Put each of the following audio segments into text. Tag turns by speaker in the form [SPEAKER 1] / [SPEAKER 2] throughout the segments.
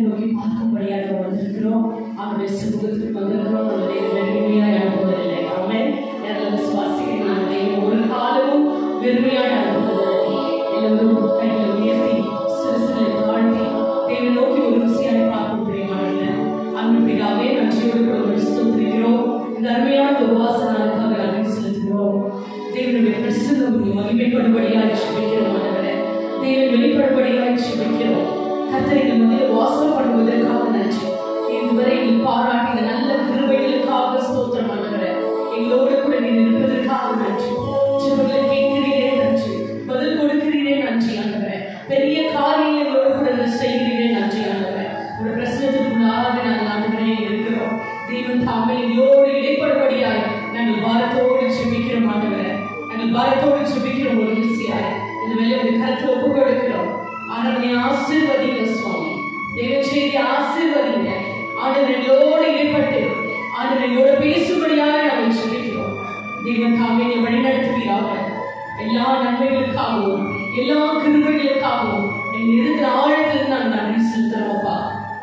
[SPEAKER 1] நோக்கி பார்க்கும்படியாக வந்திருக்கிறோம். அவருடைய சமூகத்துக்கு வந்திருக்கிறோம். வெறுமையாக அனுப்புவதில்லை. ஆமென். விசுவாசிக்கிறேன். ஒரு காலமும் வெறுமையாக அனுப்புவதில்லை. எல்லோரும் கைகளை உயர்த்தி சிறுசிலை தாழ்த்தி தேவை நோக்கி ஒரு ருசியாக பார்க்கும் பிரியமானவர்களே, அன்பிற்காகவே நன்றியோடு கூட ஸ்தோத்திரிக்கிறோம். இந்த அருமையான உபவாச நாளுக்காக நன்றி செலுத்துகிறோம். தேவனுடைய பிரசன்னம் மகிமைப்படும்படியாக ஜெபிக்கிறோம். ஆண்டவரே, தேவன் வெளிப்படும்படியாக ஜெபிக்கிறோம். கர்த்தரின் மத்தியில் வாசம் பண்ணுவதற்காக நன்றி. இதுவரை நீ பாராட்டிய நல்ல கிருபைகளுக்காக ஸ்தோத்திரம். ஆண்டவரே, எங்களோடு கூட நீ இருப்பதற்காக நன்றி. ஜெபங்களை கேட்கிறீரே நன்றி, பதில் கொடுக்கிறீரே நன்றி. ஆண்டவரே, பெரிய காரியங்கள் எங்களோடு கூட செய்கிறீரே நன்றி. ஆண்டவரே, ஒரு பிரச்சனைக்குள்ளாக நாங்கள் ஆண்டவரே இருக்கிறோம். தேவன் தாமே எங்களோடு இடைப்படும்படியாய் நாங்கள் பாரத்தோடு ஜெபிக்கிறோம். ஆண்டவரே, நாங்கள் பாரத்தோடு ஜெபிக்கிறோம். ஒரு விஷயம் இந்த வேலையை கருத்தில் ஒப்பு கொடுக்கிறோம். ஆண்டவரை ஆசீர்வதிங்க சுவாமி. தேவ செய்தி ஆசீர்வதிங்க. ஆண்டவரோடு ஈடுபட்டு ஆண்டவரோட பேசும்படியாக நாங்கள் ஜெபிக்கிறோம். தேவன் தாமே வழிநடத்துவீராக. எல்லா நன்மைகளுக்காகவும் எல்லா கிருபைகளுக்காகவும் எங்கள் இருக்கிற ஆழத்தில் நாங்கள் நன்றி செலுத்துறோம்ப்பா.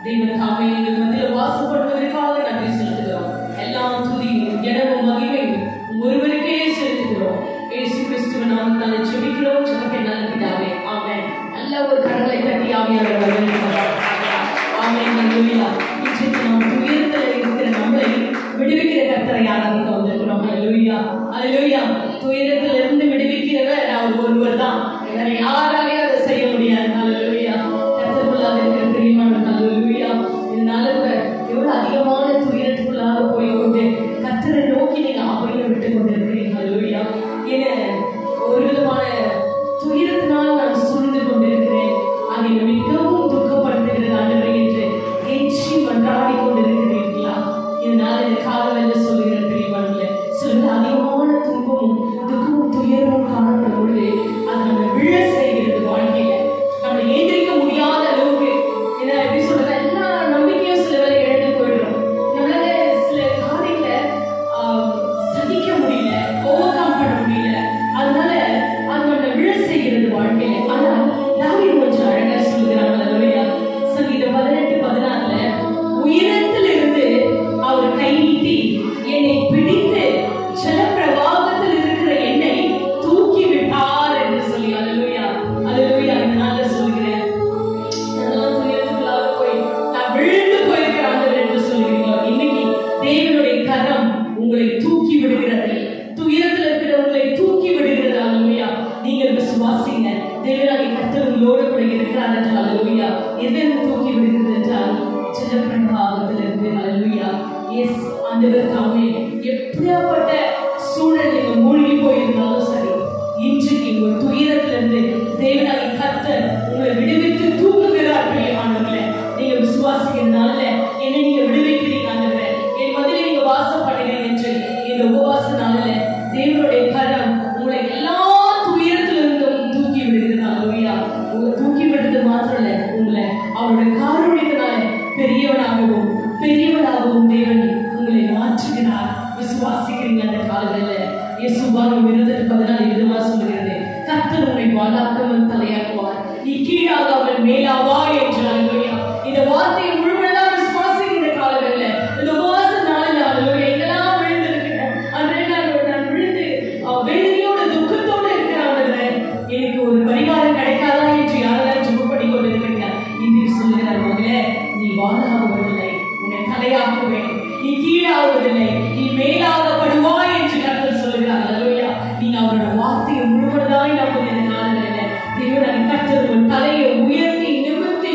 [SPEAKER 1] தேவன் தாமே எங்கள் மத்தியில் வாசப்படுவதற்காக நன்றி செலுத்துகிறோம். எல்லா துதியும் இடமும் மகிமையும் ஒருவருக்கே செலுத்துகிறோம். இயேசு கிறிஸ்துவின் நாமத்தால் ஜெபிக்கிறோம். ஜெபத்தை நல்ல பிதாவே. ஆமென். நல்ல ஒரு கரங்களை தட்டி ஆவியானவர் ஆமென். ஹல்லேலூயா. இன்றைக்கு நாம் துயரத்தில் இருக்கிற நம்மளை விடுவிக்கிற கர்த்தரை ஆராதிக்க வந்திருக்கிறோம். ஹல்லேலூயா, ஹல்லேலூயா. துயரத்திலிருந்து விடுவிக்கிறவர் அவர் ஒருவர் தான். வேற யாராலே அதை செய்ய முடியாது. ஹல்லேலூயா. கர்த்தருக்குள்ளாக இருக்கிற பிரியமானவர். ஹல்லேலூயா. இதனால எவ்வளவு அதிகமான துயரத்துக்குள்ளாக போய்கொண்டு கர்த்தரை நோக்கி நீங்க ஆபையை விட்டு கொண்டிருக்கிறீங்க. ஹல்லேலூயா. ஏன்னா ஒரு விதமான துயரத்தினால் நான் சூழ்ந்து கொண்டிருக்கிறேன், அதை மிகவும் துக்கப்படுத்துகிறது ஆண்டவரே என்று கெஞ்சி மன்றாடி கொண்டிருக்கிறீர்களா? இதனால் எனக்காக வெல்ல சொல்லுகிற பிரியமானவர்களே, சில அதிகமான துன்பமும் துக்கமும் துயரமும் காணப்படும் பொழுது அது நம்ம விழ செய்கிறது. வாழ்க்கையில நம்ம ஏந்திரிக்க முடியாத அளவுக்கு என்ன எப்படி சொல்றது, எல்லா நம்பிக்கையும் சில வேலை இழந்து போயிடும். நம்மளால சில காரியங்களை சகிக்க முடியல, ஓவர் கம் பண்ண முடியல. அதனால அது நம்ம விழ செய்கிறது வாழ்க்கையில. ஆனால் தாவீது கொஞ்சம் அழகா சொல்லுகிறாங்க. சங்கீதம் 18:14 உயரத்தில் இருந்து அவர் கை நீட்டி என்னை பிடித்து ஜலப்பிரவாகத்தில் இருக்கிற என்னை தூக்கி விட்டார் என்று சொல்லி. அல்லேலூயா, அல்லேலூயா. இதனால சொல்கிறேன், அதெல்லாம் துயரத்துக்குள்ளாக போய் நான் விழுந்து போயிருக்கிறாங்க என்று சொல்கிறீங்களோ, இன்னைக்கு தேவனுடைய கரம் உங்களை தூக்கி விடுகிறது. துயரத்தில் இருக்கிற உங்களை தூக்கி விடுகிறது. அல்லேலூயா. நீங்கள் விசுவாசிங்க. தேவனாகிய கர்த்தர் உங்களோடு கூட இருக்கிறார் என்றால் அல்லேலூயா. எதிர்த்து தூக்கி விடுகிறது என்றால் ஜலப்பிரவாகத்திலிருந்து. அல்லேலூயா. எஸ், ஆண்டவர் தாமே எப்படியாப்பட்ட சூழல் நீங்க மூழ்கி போயிருந்தாலும் சரி, இன்றைக்கு ஒரு துயரத்திலிருந்து தேவனாகிய கர்த்தர் உங்களை விடுவித்து தூக்குகிறார். பிரியமானவர்களே, நீங்க விசுவாசிக்கிறதுனால என்னை நீங்க விடுவிக்கிறீங்க. ஆண்டவரே, என் மத்தியிலே நீங்க வாசம் பண்ணுகிறீங்க என்று இந்த உபவாச நாளில தேவனுடைய கரம் உங்களை எல்லா துயரத்திலிருந்தும் தூக்கி விடுகிறது. அல்லேலூயா. உங்களை தூக்கி விடுறது மாத்திரம் இல்ல, உங்களை அவருடைய காருண்யத்தினால பெரியவனாகவும் பெரியவனாகவும் தேவன் உங்களை மாற்றுகிறார். விசுவாசிக்கிறீங்க? அந்த காலங்களில் இயேசுவான் 14 விதமா சொல்லுகிறது, கர்த்தர் உங்களை வாழாக்காமல் தலையாக்குவார், நீ கீழாகாமல் மேலாவா என்று. அல்லேலூயா. இந்த வார்த்தையை முழுவதும் விசுவாசிக்கிற காலங்களில் இந்த உபவாச நாளில் அல்லேலூயா எங்கெல்லாம் விழுந்திருக்கிறேன். அன்றே நான் விழுந்து வேதனையோட துக்கத்தோடு இருக்கிறாங்க. எனக்கு ஒரு பரிகாரம் கிடைக்காதா என்று யாரெல்லாம் ஜெபம் பண்ணி கொண்டிருக்கிறீங்க. இன்று சொல்லுகிறார், மகளே, நீ வாழாகுவதில்லை, உன்னை தலையாக்குவேன், நீ கீழாகுவதில்லை, நீ மேலாகப்படுவாய் என்று கர்த்தர் சொல்லுகிறார். அல்லேலூயா. நீங்க அவரோட வார்த்தையை முழுவதும் நம்புகிற நாளில் தேவனாகிய கர்த்தர் உங்கள் தலையை உயர்த்தி நிமிர்த்தி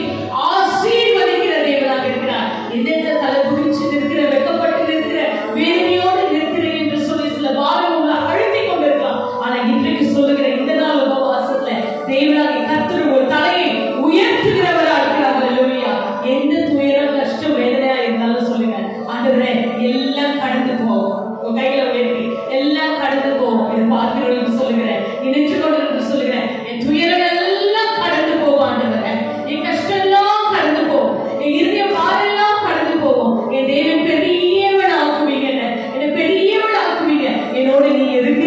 [SPEAKER 1] ஆசீர்வதிக்கிற தேவனாக இருக்கிறார். எந்தெந்த தலை குடிச்சு நிற்கிற, வெட்கப்பட்டு நிற்கிற, வேதனையோடு நிற்கிற என்று சொல்லி சில வாரம் உங்களை அழுத்தி கொண்டிருக்கலாம். ஆனா இன்றைக்கு சொல்லுகிற இந்த நாள் உபவாசத்துல தேவனாகிய கர்த்தர் ஒரு தலையை உயர்த்துகிறவரா இருக்கிறார். அல்லேலூயா. எந்த துயரம் கஷ்டம் வேதனையா இருந்தாலும் சொல்லுங்க, ஆண்டவரே எல்லாம் கடந்து போகும். உங்க கைகளை உயர்த்தி எல்லாம் கடந்து போகும். இதை பார்க்கிறவர்களுக்கு சொல்லுகிறேன், நினைச்சு கொண்டு சொல்லுகிறேன், என் துயரம் எல்லாம் கடந்து போகும். ஆண்டவரே, என் கஷ்டம் எல்லாம் கடந்து போகும், என் இருதய பாரெல்லாம் கடந்து போகும். என் தேவன் பெரியவன் ஆக்குவீங்க, என்னை பெரியவன் ஆக்குவீங்க, என்னோட நீ எதுக்கு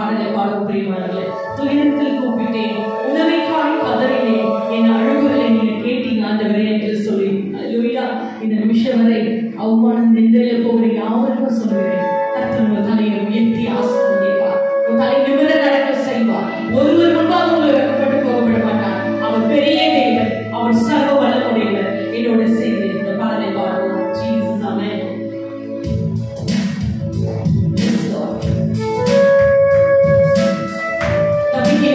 [SPEAKER 1] பாடலை பாடும் பிரியமானவர்களே. துயரத்தில் கூப்பிட்டேன், உதவிக்காய் கதறினேன், என் அழுகுகளை நீங்க கேட்டீங்க ஆண்டவரே என்று சொல்லி அல்லேலூயா. இந்த நிமிஷம் வரை அவமானம் நிந்தையில போகிற யாவருக்கும் சொல்கிறேன், கர்த்தர் உங்கள் தலையை உயர்த்தி ஆசீர்வதிப்பார், உங்கள் தலை நிமிர நடக்க செய்வார். ஒருவர் முன்பாக உங்களை வெட்கப்பட்டு போகப்பட மாட்டார். அவர் பெரிய தேவன், அவர் சர்வ வல்லமுடையவர். என்னோட சேர்ந்து இந்த பாடலை பாடுவோம். Jesus amen. நம்பிக்கை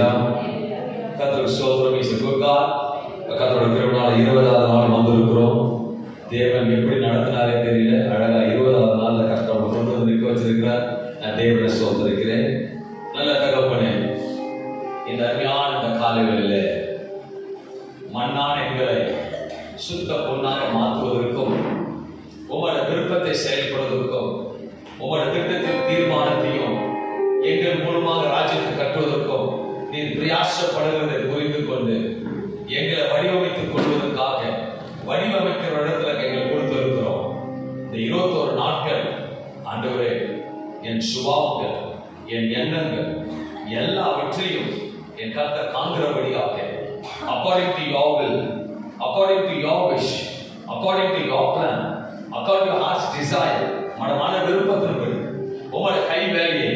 [SPEAKER 2] அல்லேலூயா. கர்த்தருக்கு ஸ்தோத்திரம். Is a good God. கர்த்தரோட கிருபையால 20வது நாள் வந்திருக்கிறோம். தேவன் எப்படி நடத்தினாரே தெரியல. அழகா 20வது நாள்ல கர்த்தர் கொண்டு வந்து நிற்க வச்சிருக்கிறார். நான் தேவனை ஸ்தோத்திரிக்கிறேன். நல்ல தகப்பனே, இந்த அருமையான இந்த காலைகளிலே மண்ணான எங்களை சுத்த பொன்னாக மாற்றுவதற்கும் உங்களோட விருப்பத்தை செயல்படுவதற்கும் உங்களோட திட்டத்தின் தீர்மானத்தையும் எங்கள் மூலமாக ராஜ்யத்தை கட்டுவதற்கும் நீர் பிரயாசப்படுவதை புரிந்து கொண்டு எங்களை வடிவமைத்துக் கொள்வதற்காக வடிவமைக்கிற இடத்துல எங்களை கொடுத்திருக்கிறோம். இந்த 21 நாட்கள் ஆண்டவரே, என் சுபாவங்கள், என் எண்ணங்கள் எல்லாவற்றையும் என் கர்த்தர் காண்கிறபடியாக according to your will, according to your wish, according to your plan, according to your heart's desire, மனமான விருப்பத்தின்படி உங்களுடைய கை வேலையை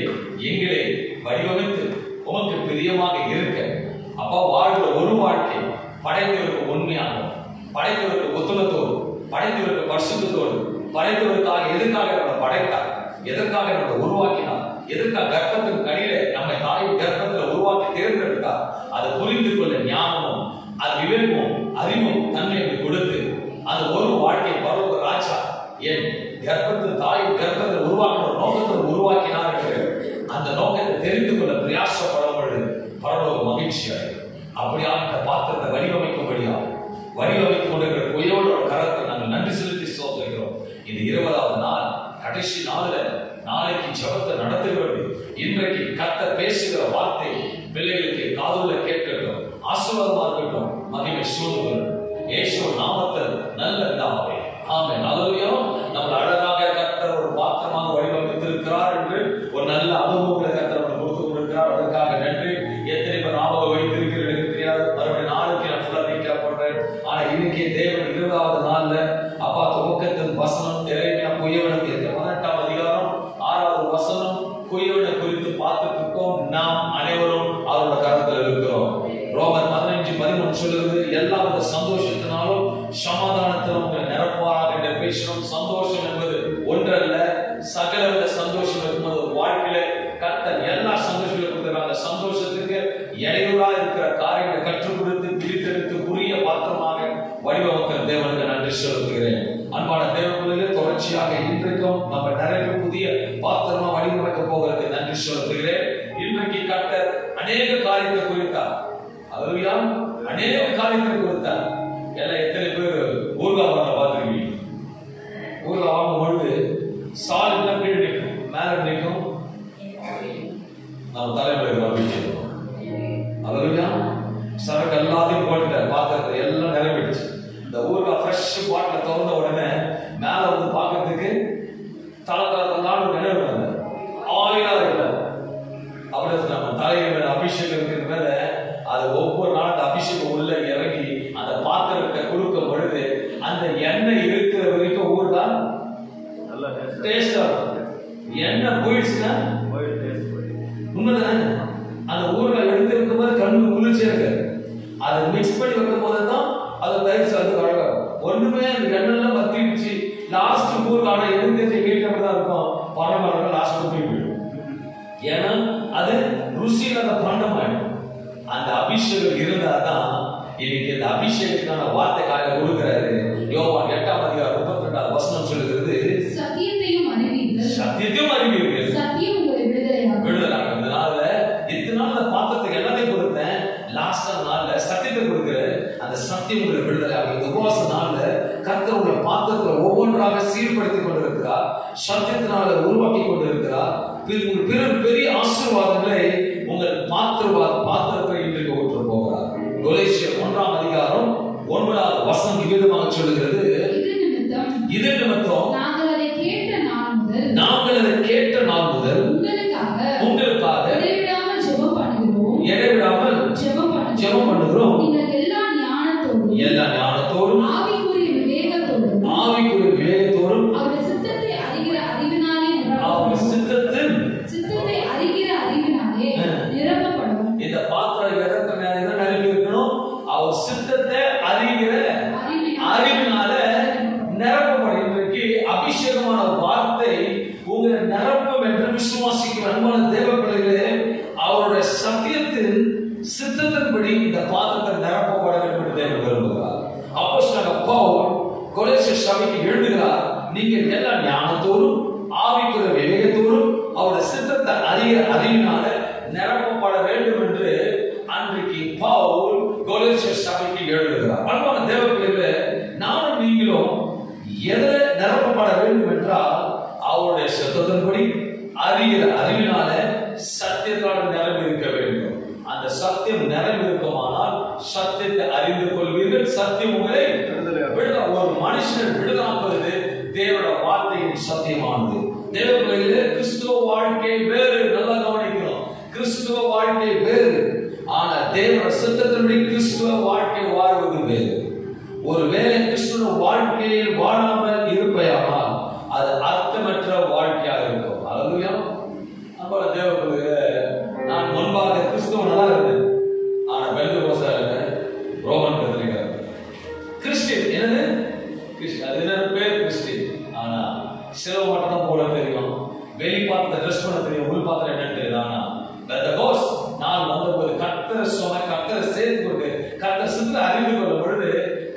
[SPEAKER 2] எங்களை வடிவமைத்து உமக்கு பிரியமாக இருக்க அப்பா வாழ்கிற ஒரு வாழ்க்கை படைத்தவருக்கு உண்மையாக, படைத்தவருக்கு உத்தமத்தோடு, படைத்தவருக்கு பரிசுத்தத்தோடு, படைத்தவருக்காக எதற்காக நம்மளை படைத்தார், எதற்காக நம்மளை உருவாக்கினார், எதற்காக கர்ப்பத்தின் கடையில நம்ம தாயின் கர்ப்பத்தில் உருவாக்கி தேர்ந்தெடுத்தார், அதை புரிந்து கொள்ள ஞானமும் அது விவேகமும் அறிவும் தன்மையை கொடுத்து அது ஒரு வாழ்க்கை பரவ ராஜா என் கர்ப்பத்தில் தாயின் கர்ப்பத்தில் உருவாக்கின நோக்கத்தில் உருவாக்கினார் என்று அந்த நோக்கத்தை தெரிந்து கொள்ள பிரயாசப்படும் பொழுது பரவ மகிழ்ச்சியாக அப்படியாக இந்த பாத்திரத்தை வடிவமைத்துக் கொண்டிருக்கிற பொய்யோட கரத்தை நாங்கள் நன்றி செலுத்தி சோதரிக்கிறோம். இந்த 20வது நாள் கடைசி நாளைக்கு ஜபத்தை நடத்துகிறது. இன்றைக்கு கர்த்தர் பேசுகிற வார்த்தை பிள்ளைகளுக்கு காதுல கேட்கட்டும், ஆசீர்வாதமா இருக்கட்டும், மகிமை சூழ்நிலை இயேசு நாமத்தில் நல்ல பிதாவே ஆமென். அல்லேலூயா. நம்ம அழகாக கர்த்தர் ஒரு பாத்திரமாக வடிவமைத்திருக்கிறார் என்று ஒரு நல்ல அனுபவங்களை கர்த்தர் நமக்கு கொடுத்து கொண்டிருக்கிறார். அதற்காக நன்றி. எத்தனை பேர் ஞாபகம் வைத்திருக்கிறது எனக்கு தெரியாது. மறுபடியும் நாளைக்கு நான் ஃபுல்லா ரீகேப் பண்றேன். ஆனா இன்னைக்கு தேவன் 20வது நாள்ல அப்பா துவக்கத்தின் வசனம் எரேமியா குயவனுக்கு 18ஆம் அதிகாரம் 6வது வசனம் குயவனை குறித்து பார்த்துட்டு இருக்கோம். நாம் அனைவரும் அவரோட கரத்தில் இருக்கிறோம். ரோமர் 15:13 சொல்லுது, எல்லாவித சந்தோஷத்தினாலும் சமாதானத்திலும் உங்களை நிரப்புவாராக என்று பேசணும். சந்தோஷம் என்பது ஒன்றல்ல, சகலவித சந்தோஷம் என்பது வாழ்க்கையில கர்த்தர் எல்லா சந்தோஷங்களும் கொடுக்கிறாங்க. சந்தோஷத்துக்கு இடையூறா இருக்கிற காரியங்களை கற்றுக் கொடுத்து பிரித்தெடுத்து உரிய பாத்திரமாக வடிவமைக்கிற தேவனுக்கு நன்றி செலுத்துகிறேன். அன்பான தேவனுக்கு தொடர்ச்சியாக இன்றைக்கும் நம்ம நிறைய புதிய பாத்திரமா வடிவமைக்க போகிறது நன்றி செலுத்துகிறேன். இன்றைக்கு கர்த்தர் அநேக காரியத்தை குறித்தார். அதுலயா அநேக காரியத்தை குறித்தார். எல்லாம் எத்தனை பேர் ஊர்காவ பார்த்துருக்கீங்க? ஊர்காவ வாங்கும் பொழுது சால் எல்லாம் கீழே நிற்கும், மேல நிற்கும், நம்ம தலைமுறை அபிஷேகம். அதுலயா சரக்கு எல்லாத்தையும் போட்டுட்டார், பாத்திரத்தை எல்லாம் நிரம்பிடுச்சு. இந்த ஊர்கா ஃப்ரெஷ் பாட்டில திறந்த உடனே மேல வந்து பார்க்கறதுக்கு தலத்தலான்னு நினைவு ஆயிலா இருக்கல. அப்படி நம்ம தலைவர் அபிஷேகம் இருக்கிற மேல அது ஒவ்வொரு நாளும் அபிஷேகம் உள்ள இறங்கி அந்த பாத்திரத்தை கொடுக்கும் பொழுது அந்த எண்ணெய் இருக்கிற வரைக்கும் ஊர்தான் நல்லா டேஸ்டா இருக்கும். எண்ணெய் போயிடுச்சுன்னா உண்மைதானே? அந்த ஊறுகாய் எடுத்து வைக்கும் போது கண்ணு குளிர்ச்சியா இருக்கு. அதை மிக்ஸ் பண்ணி வைக்கும் போதுதான் அதை தயிர் சாதத்துக்கு அழகா ஒண்ணுமே அந்த எண்ணெய்லாம் வத்திடுச்சு. லாஸ்ட் ஊறுகாய் எடுத்து வீட்டுல அப்படிதான் இருக்கும். பரவாயில்ல லாஸ்ட் போயிடும். ஏன்னா அது ருசியில அந்த பண்டமாயிடும். அந்த அபிஷேகம் இருந்தாதான் இன்னைக்கு இந்த அபிஷேகத்துக்கான வார்த்தை காலையில கொடுக்கிறாரு. யோவான் 8ஆம் அதிகாரம் 32வது வசனம் சொல்லுகிறது,
[SPEAKER 3] சத்தியத்தையும் அறிவீர்கள், சத்தியம் உங்களை விடுதலையாக்கும்.
[SPEAKER 2] இதனால இத்தனை நாள் அந்த பாத்திரத்துக்கு எல்லாத்தையும் கொடுத்தேன், லாஸ்ட் நாள்ல சத்தியத்தை கொடுக்கிறேன். அந்த சத்தியம் உங்களை விடுதலையாகும். இந்த உபவாச நாள்ல கர்த்தர் உங்களை பாத்திரத்துல ஒவ்வொன்றாக சீர்படுத்திக் கொண்டிருக்கிறார், சத்தியத்தினால உருவாக்கி கொண்டிருக்கிறார். பெரிய ஆசீர்வாதங்களை உங்கள் பாத்திரத்தை இன்றைக்கு ஊற்ற போகிறார். கொலோசியர் 1ஆம் அதிகாரம் 9வது வசனம் விதமாக சொல்லுகிறது, இது நிமித்தம் நாங்கள் அதை கேட்ட நாள் முதல் உங்களுக்காக இடைவிடாமல் ஜெபம் பண்ணுகிறோம்.
[SPEAKER 3] நீங்கள் எல்லா ஞானத்தோடும் ஆவிக்குரிய விவேகத்தோடும் அவருடைய சித்தத்தை அறிகிற அறிவினாலே நிரப்பப்படும்.
[SPEAKER 2] இந்த பாத்திரம் எதற்கு நிரம்பி இருக்கணும்? அவர் சித்தத்தை அறிகிற அறிவினால நிரப்பப்படும். இன்றைக்கு அபிஷேகமான வார்த்தை உங்களை நிரப்பும் என்று விசுவாசிக்கும் அன்பான தேவ பிள்ளைகளே, அவருடைய சத்தியத்தின் சபைக்கு எழுதுகிறார், நீங்கள் எல்லா ஞானத்தோடும் ஆவிக்குரிய விவேகத்தோடும் அவருடைய சித்தத்தை அறிகிற அறிவினால நிரப்பப்பட வேண்டும் என்று அன்றைக்கு பவுல் கொலோசிய சபைக்கு எழுதுகிறார். அன்பான தேவ பிள்ளைகளே, நானும் நீங்களும் எதில் நிரப்பப்பட வேண்டும் என்றால் அவருடைய சித்தத்தின்படி அறிகிற அறிவினால சத்தியத்தால் நிரம்பியிருக்க வேண்டும். அந்த சத்தியம் நிரம்பியிருக்குமானால் சத்தியத்தை அறிந்து கொள்வீர்கள், சத்தியம் உங்களை ஒரு மனுஷன் விடுதலாக்குவது தேவனுடைய வார்த்தையின் சத்தியமானது. தேவ பிள்ளைகளே, கிறிஸ்துவ வாழ்க்கை வேறு. நல்லா கவனிக்கணும், கிறிஸ்துவ வாழ்க்கை வேறு. ஆனா தேவனுடைய சித்தத்தின்படி கிறிஸ்துவ வாழ்க்கை வாழ்வது வேறு. ஒருவேளை கிறிஸ்துவ வாழ்க்கையில் வாழாமல் இருப்பையானால் அது அர்த்தமற்ற வாழ்க்கையாக இருக்கும். அல்லேலூயா. அப்ப தேவ பிள்ளைகளே, நான் முன்பாக கிறிஸ்துவனா இருந்தேன், ஆனா பெந்தகோஸ்தா இருந்தேன், ரோமன் கத்தோலிக்கா கிறிஸ்டியன். என்னது கிறிஸ்டியன்? அது என்ன பேர் கிறிஸ்டியன். ஆனா சிலவு மட்டும் தான் போட தெரியும், வெளி பாத்திர ட்ரெஸ் பண்ண தெரியும், உள் பாத்திரம் என்னன்னு தெரியும். ஆனா பெந்தகோஸ்தா நான் வந்தபோது கர்த்தரை சொன்ன, கர்த்தரை சேர்த்து கொண்டு கர்த்தர் சித்தத்தை அறிந்து கொள்ளும் பொழுது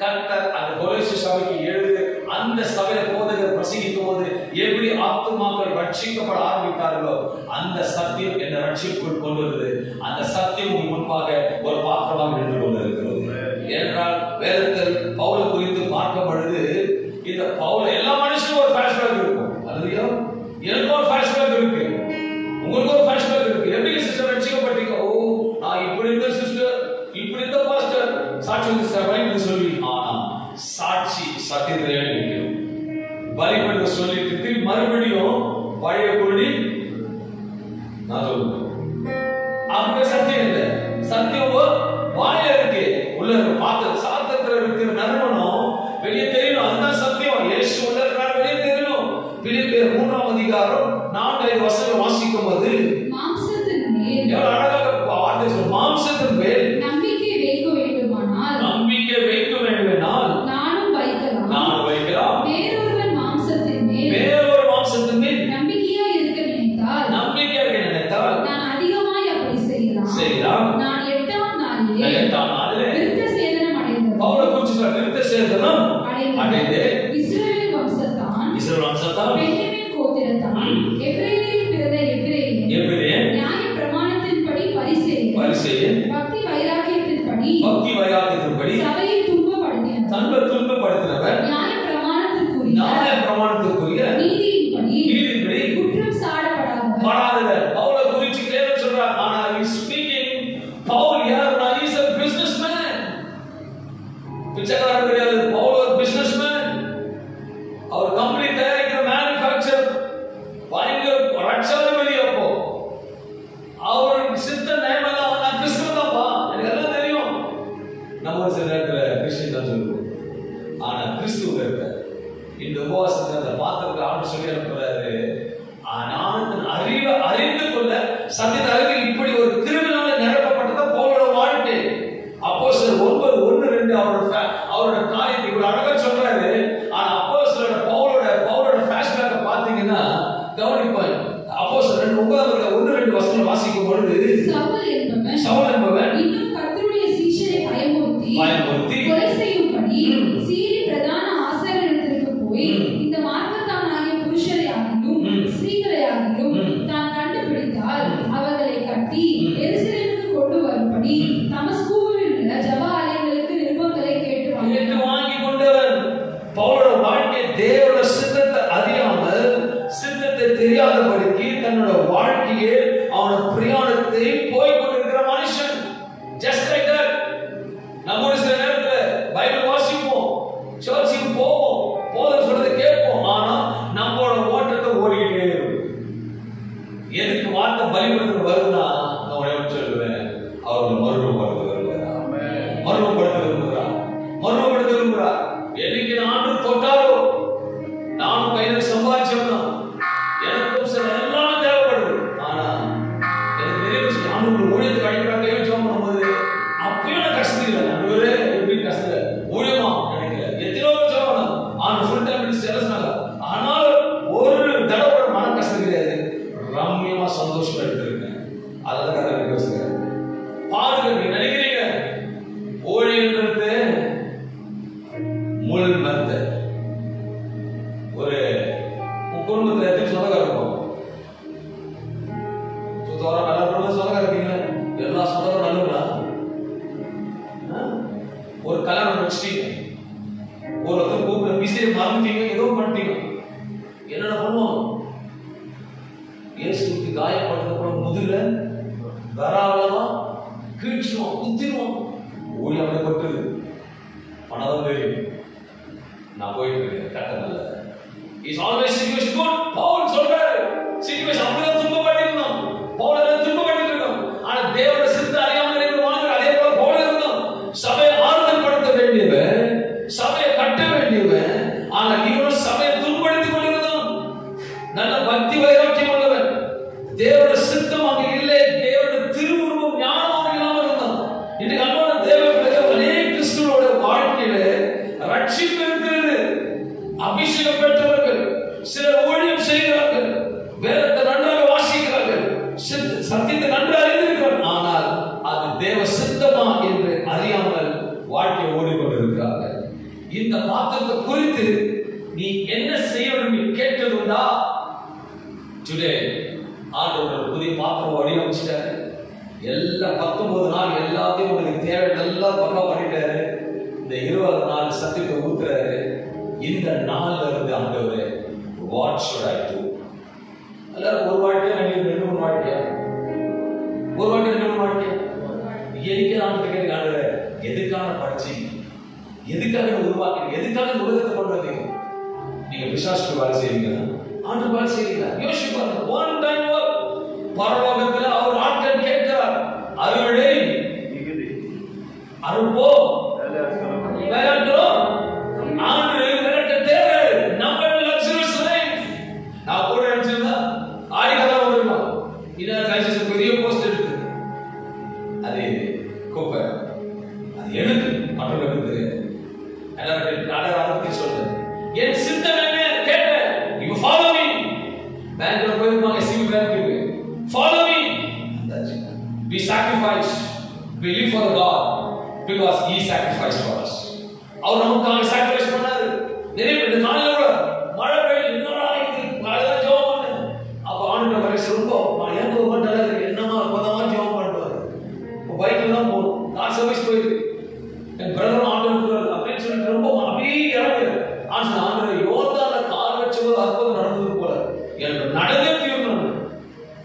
[SPEAKER 2] கர்த்தர் அந்த கொலோசிய சபைக்கு எழுது அந்த சபையில போதகர் பிரசங்கிக்கும் போது எப்படி ஆத்துமாக்கள் ரட்சிக்கப்பட ஆரம்பித்தார்களோ அந்த சத்தியம் என்னை ரட்சிப்புக்குள் கொண்டு வருது. அந்த சத்தியம் உங்கள் முன்பாக ஒரு பாத்திரமாக நின்று கொண்டிருக்கிறது. ஏனென்றால் வேதத்தில் பவுலை குறித்து பார்க்கும் பொழுது இந்த பவுல் எல்லா மனுஷனும் ஒரு ஃபிளாஷ்பேக் இருக்கும். அல்லேலூயா. எனக்கு ஒரு ஃபிளாஷ்பேக் இருக்கு, உங்களுக்கு ஒரு ஃபிளாஷ்பேக் இருக்கு. எப்படி சிஸ்டர் ரட்சிக்கப்பட்டீங்க? ஓ, நான் இப்படி இருந்த சிஸ்டர், இப்படி இருந்த பாஸ்டர், சாட்சி பைபிள் சொல்லி. ஆனா சாட்சி சத்தியத்திலே நிற்கும். பலிபீடத்தை சொல்லிட்டு மறுபடியும் பழைய பொருளி நான் சொல்லுவேன். அப்படி சத்தியம் இல்லை. சத்தியம் வாயில இருக்கு, உள்ள பார்த்த சாத்தத்துல இருக்கிற நறுமணம் வெளியே தெரியணும். அதுதான் சத்தியம். இயேசு உள்ள இருக்கிறார், வெளியே தெரியணும். பிலிப்பியர் 3ஆம் அதிகாரம் 4 வசனம் வாசிக்கும் போது
[SPEAKER 3] மாம்சத்தின் மேல்,
[SPEAKER 2] எவ்வளவு அழகாக வார்த்தை சொல்லும், மாம்சத்தின் மேல்
[SPEAKER 3] நம்பிக்கை வைக்க வேண்டுமானால்,
[SPEAKER 2] நம்பிக்கை வைக்க வேண்டுமானால்
[SPEAKER 3] நானும் வைக்கலாம்.
[SPEAKER 2] நான் வைக்கலாம்.
[SPEAKER 3] வேறொருவன் மாம்சத்தின் மேல்,
[SPEAKER 2] வேறொரு மாம்சத்தின் மேல்
[SPEAKER 3] நம்பிக்கையா இருக்க நினைத்தால்,
[SPEAKER 2] நம்பிக்கையாக நினைத்தால்
[SPEAKER 3] நான் அதிகமாய் அப்படி செய்யலாம். நான் 8ஆம் நாளிலே விருத்த சேதனம் அடைந்தேன்.
[SPEAKER 2] பவுலை குறித்து சொல்ற விருத்த சேதனம் அடைந்து
[SPEAKER 3] இஸ்ரவேல் வம்சத்தான் பென்யமீன் கோத்திரத்தான் எபிரேயரில் பிறந்த எபிரேயன் நியாய பிரமாணத்தின்படி பரிசேயன் பக்தி வைராக்கியத்தின்படி சபையை துன்பப்படுத்தினவர் நியாய பிரமாணத்திற்குரிய நீதியின்படி குற்றம் சாடப்படாதவர்.
[SPEAKER 2] பவுலை குறித்து கிளியரா சொல்றார். ஆனா ஸ்பீக்கிங் பவுல் யாருன்னா இஸ் a businessman. பிச்சைக்காரர் கிடையாது. பவுல் ஒரு businessman. அவர் கம்பெனி தயாரிக்கிற மேனுஃபேக்சர் பயங்கர ரட்சாதிபதி. அப்போ அவர் சித்த நேமெல்லாம் நான் கிறிஸ்துவ தான்ப்பா, எனக்கு எல்லாம் தெரியும். நம்ம சில நேரத்தில் கிறிஸ்டியன் தான் சொல்லுவோம், ஆனா கிறிஸ்துவ இருக்க இந்த உபவாசத்தை அந்த பாத்திரத்தை ஆண்டு சொல்லி அனுப்புறாரு. ஞானத்தின் அறிவை அறிந்து கொள்ள சத்தியத்தை அறிவு இப்படி ஒரு கிருமினால நிரப்பப்பட்டத பவுலோட வாழ்க்கை. அப்போஸ்தலர் 9:1-2 அவரோட காரியத்தை இவ்வளவு அழகா சொல்றாரு. ஆனா அப்போஸ்தலரோட பவுலோட ஃபிளாஷ்பேக்க பாத்தீங்கன்னா கவனிப்பாய். அப்போஸ்தலர் 9:1-2 வசனம் வாசிக்கும் பொழுது சவுல் என்பவன்
[SPEAKER 3] இன்னும் கர்த்தருடைய சீஷரை பயமுறுத்தி கொலை செய்யும்படி சீரி பிரதான ஆசாரியரிடத்திற்கு போய் இந்த மார்க்கத்தானாகிய புருஷரை ஆகிலும் ஸ்திரீகளை ஆகிலும் தான் கண்டுபிடித்தால் அவர்களை கட்டி எருசலேமுக்கு கொண்டு வரும்படி தமஸ்குவில் உள்ள ஜெப ஆலயங்களுக்கு நிருபங்களை கேட்டு
[SPEAKER 2] வாங்கி கொண்டவர். பவுலோட வாழ்க்கை தேவனுடைய சித்தத்தை அறியாமல், சித்தத்தை தெரியாதபடிக்கு தன்னோட வாழ்க்கையை அவனோட பிரயாணத்தை போய் கொண்டிருக்கிற மனுஷன். Just like that. நம்ம சில நேரத்துல பைபிள் வாசிப்போம், சர்ச்சுக்கு போவோம், போதகர் சொல்றதை கேட்போம், ஆனா நம்மளோட ஓட்டத்தை ஓடிக்கிட்டே இருக்கும். எதுக்கு வார்த்தை பலிபீடத்துக்கு வருதுன்னா நான் உடனே சொல்லுவேன், அவர்கள் மறுரூபப்படுத்த விரும்புகிறார். என்னைக்கு நானும் தொட்டாலோ நானும் கையில சம்பாதிச்சோம், எனக்கும் சில எல்லாம் தேவைப்படுது. ஆனா எனக்கு நிறைய விஷயம் நானும் வந்துட்டீங்க, ஏதோ பண்ணிட்டீங்க. என்னென்ன பண்ணுவோம்? இயேசுக்கு காயப்பட்டதுக்கப்புறம் முதுகுல தாராளமா கீழ்ச்சிடுவோம், குத்திடுவோம். ஓடி அமைப்பட்டது பணம் தெரியும். நான் போயிட்டு இருக்கேன் கட்டணல்ல. Is always situation good. Paul சொல்றாரு, சிச்சுவேஷன் அப்படியே துன்பப்பட்டிருந்தோம், பவுல் துன்பப்பட்டிருந்தோம். ஆனா தேவனுடைய சித்த அறியாமல் இருக்கிறவங்க அதே போல பவுல் இருந்தோம். சபையை ஆறுதல் படுத்த வேண்டியவன், சபையை கட்ட வேண்டியவன். ஆனா இவன் சபையை துன்பப்படுத்திக் கொண்டிருந்தோம். நல்ல பக்தி வைராக்கியம் உள்ளவன், தேவனுடைய சித்தம் அங்க இல்லை, தேவனுடைய திருவுருவம் ஞானம் இல்லாமல் இருந்தான். இன்னைக்கு அன்பான தேவ பிள்ளைகள், அநேக கிறிஸ்துவோட வாழ்க்கையில ரட்சிப்பு இருக்கிறது, அபிஷேகம் பெற்றவர்கள், சிலர் ஊழியம் செய்கிறார்கள், வேதத்தை நன்றாக வாசிக்கிறார்கள், சத்தியத்தை நன்றாக அறிந்திருக்கிறார்கள். ஆனால் அது தேவ சித்தமா என்று அறியாமல் வாழ்க்கை ஓடிக்கொண்டிருக்கிறார்கள். இந்த பாத்திரத்தை குறித்து நீ என்ன செய்ய வேண்டும் கேட்டதுண்டா? டுடே ஆண்டவர் புதிய பாத்திரம் வடிவமைச்சிட்டாரு. எல்லாம் 19 நாள் எல்லாத்தையும் உனக்கு தேவை எல்லாம் பக்கம் பண்ணிட்டாரு. இந்த 20 நாள் சத்தியத்தை ஊத்துறாரு. இந்த நாள்ல இருந்து ஆண்டவரே, வாட் ஷுட் ஐ டு? எல்லாரும் ஒரு வாழ்க்கையா, ரெண்டு மூணு வாழ்க்கையா, ஒரு வாழ்க்கை 2 வாழ்க்கையா? எதுக்கு ஆண்டவர் கேட்க? ஆண்டவரே, எதுக்கான படிச்சு, எதுக்காக உருவாக்கி, எதுக்காக உலகத்தை பண்றது? நீங்க பிசாசுக்கு வேலை செய்வீங்களா? ஆண்டு வேலை செய்வீங்களா? யோசிப்பாங்க. ஒன் டைம் பரலோகத்துல அவர் ஆட்கள் கேட்கிறார், அறுவடை அறுப்போ வேளாண்கிறோம், ஆண்டு விரட்ட தேவை, நம்ம லக்ஸுரியஸ் லைஃப். நான் கூட நினைச்சிருந்தா ஆடிக்கதான் வருவோம். இன்னொரு கைசஸ் பெரிய போஸ்ட் இருக்கு, அது குப்பை, அது எடுத்து மற்றவங்க எடுத்து எல்லாரும் சொல்றேன். என் சித்தம் என்ன கேட்டேன். You follow me. பேங்க்ல போயிருப்பாங்க, சிவி பேங்க்கு. Follow me. We sacrifice. We live for the God because He sacrificed for us. அவர் நமக்காக சாக்ரிஃபைஸ் பண்ணாரு. நிறைய பேர் காலையில கூட மழை பெய்யுது, என்னடா இது, மழை ஜெபம் பண்ணு. அப்ப ஆண்டவர் வரை சொல்லுவோம், எனக்கு ஒரு மண்டல இருக்கு, என்னமா பதமா ஜெபம் பண்ணுவாரு. இப்போ பைக்ல தான் போகணும், கார் சர்வீஸ் போயிருக்கு, என் பிரதர் ஆண்டவர் அப்படின்னு சொல்லிட்டு ரொம்ப அப்படியே இறங்கு. ஆண்டவர் யோர்தான்ல கால் வச்சபோது அற்புதம் நடந்தது போல எனக்கு நடந்தே தீர்ந்து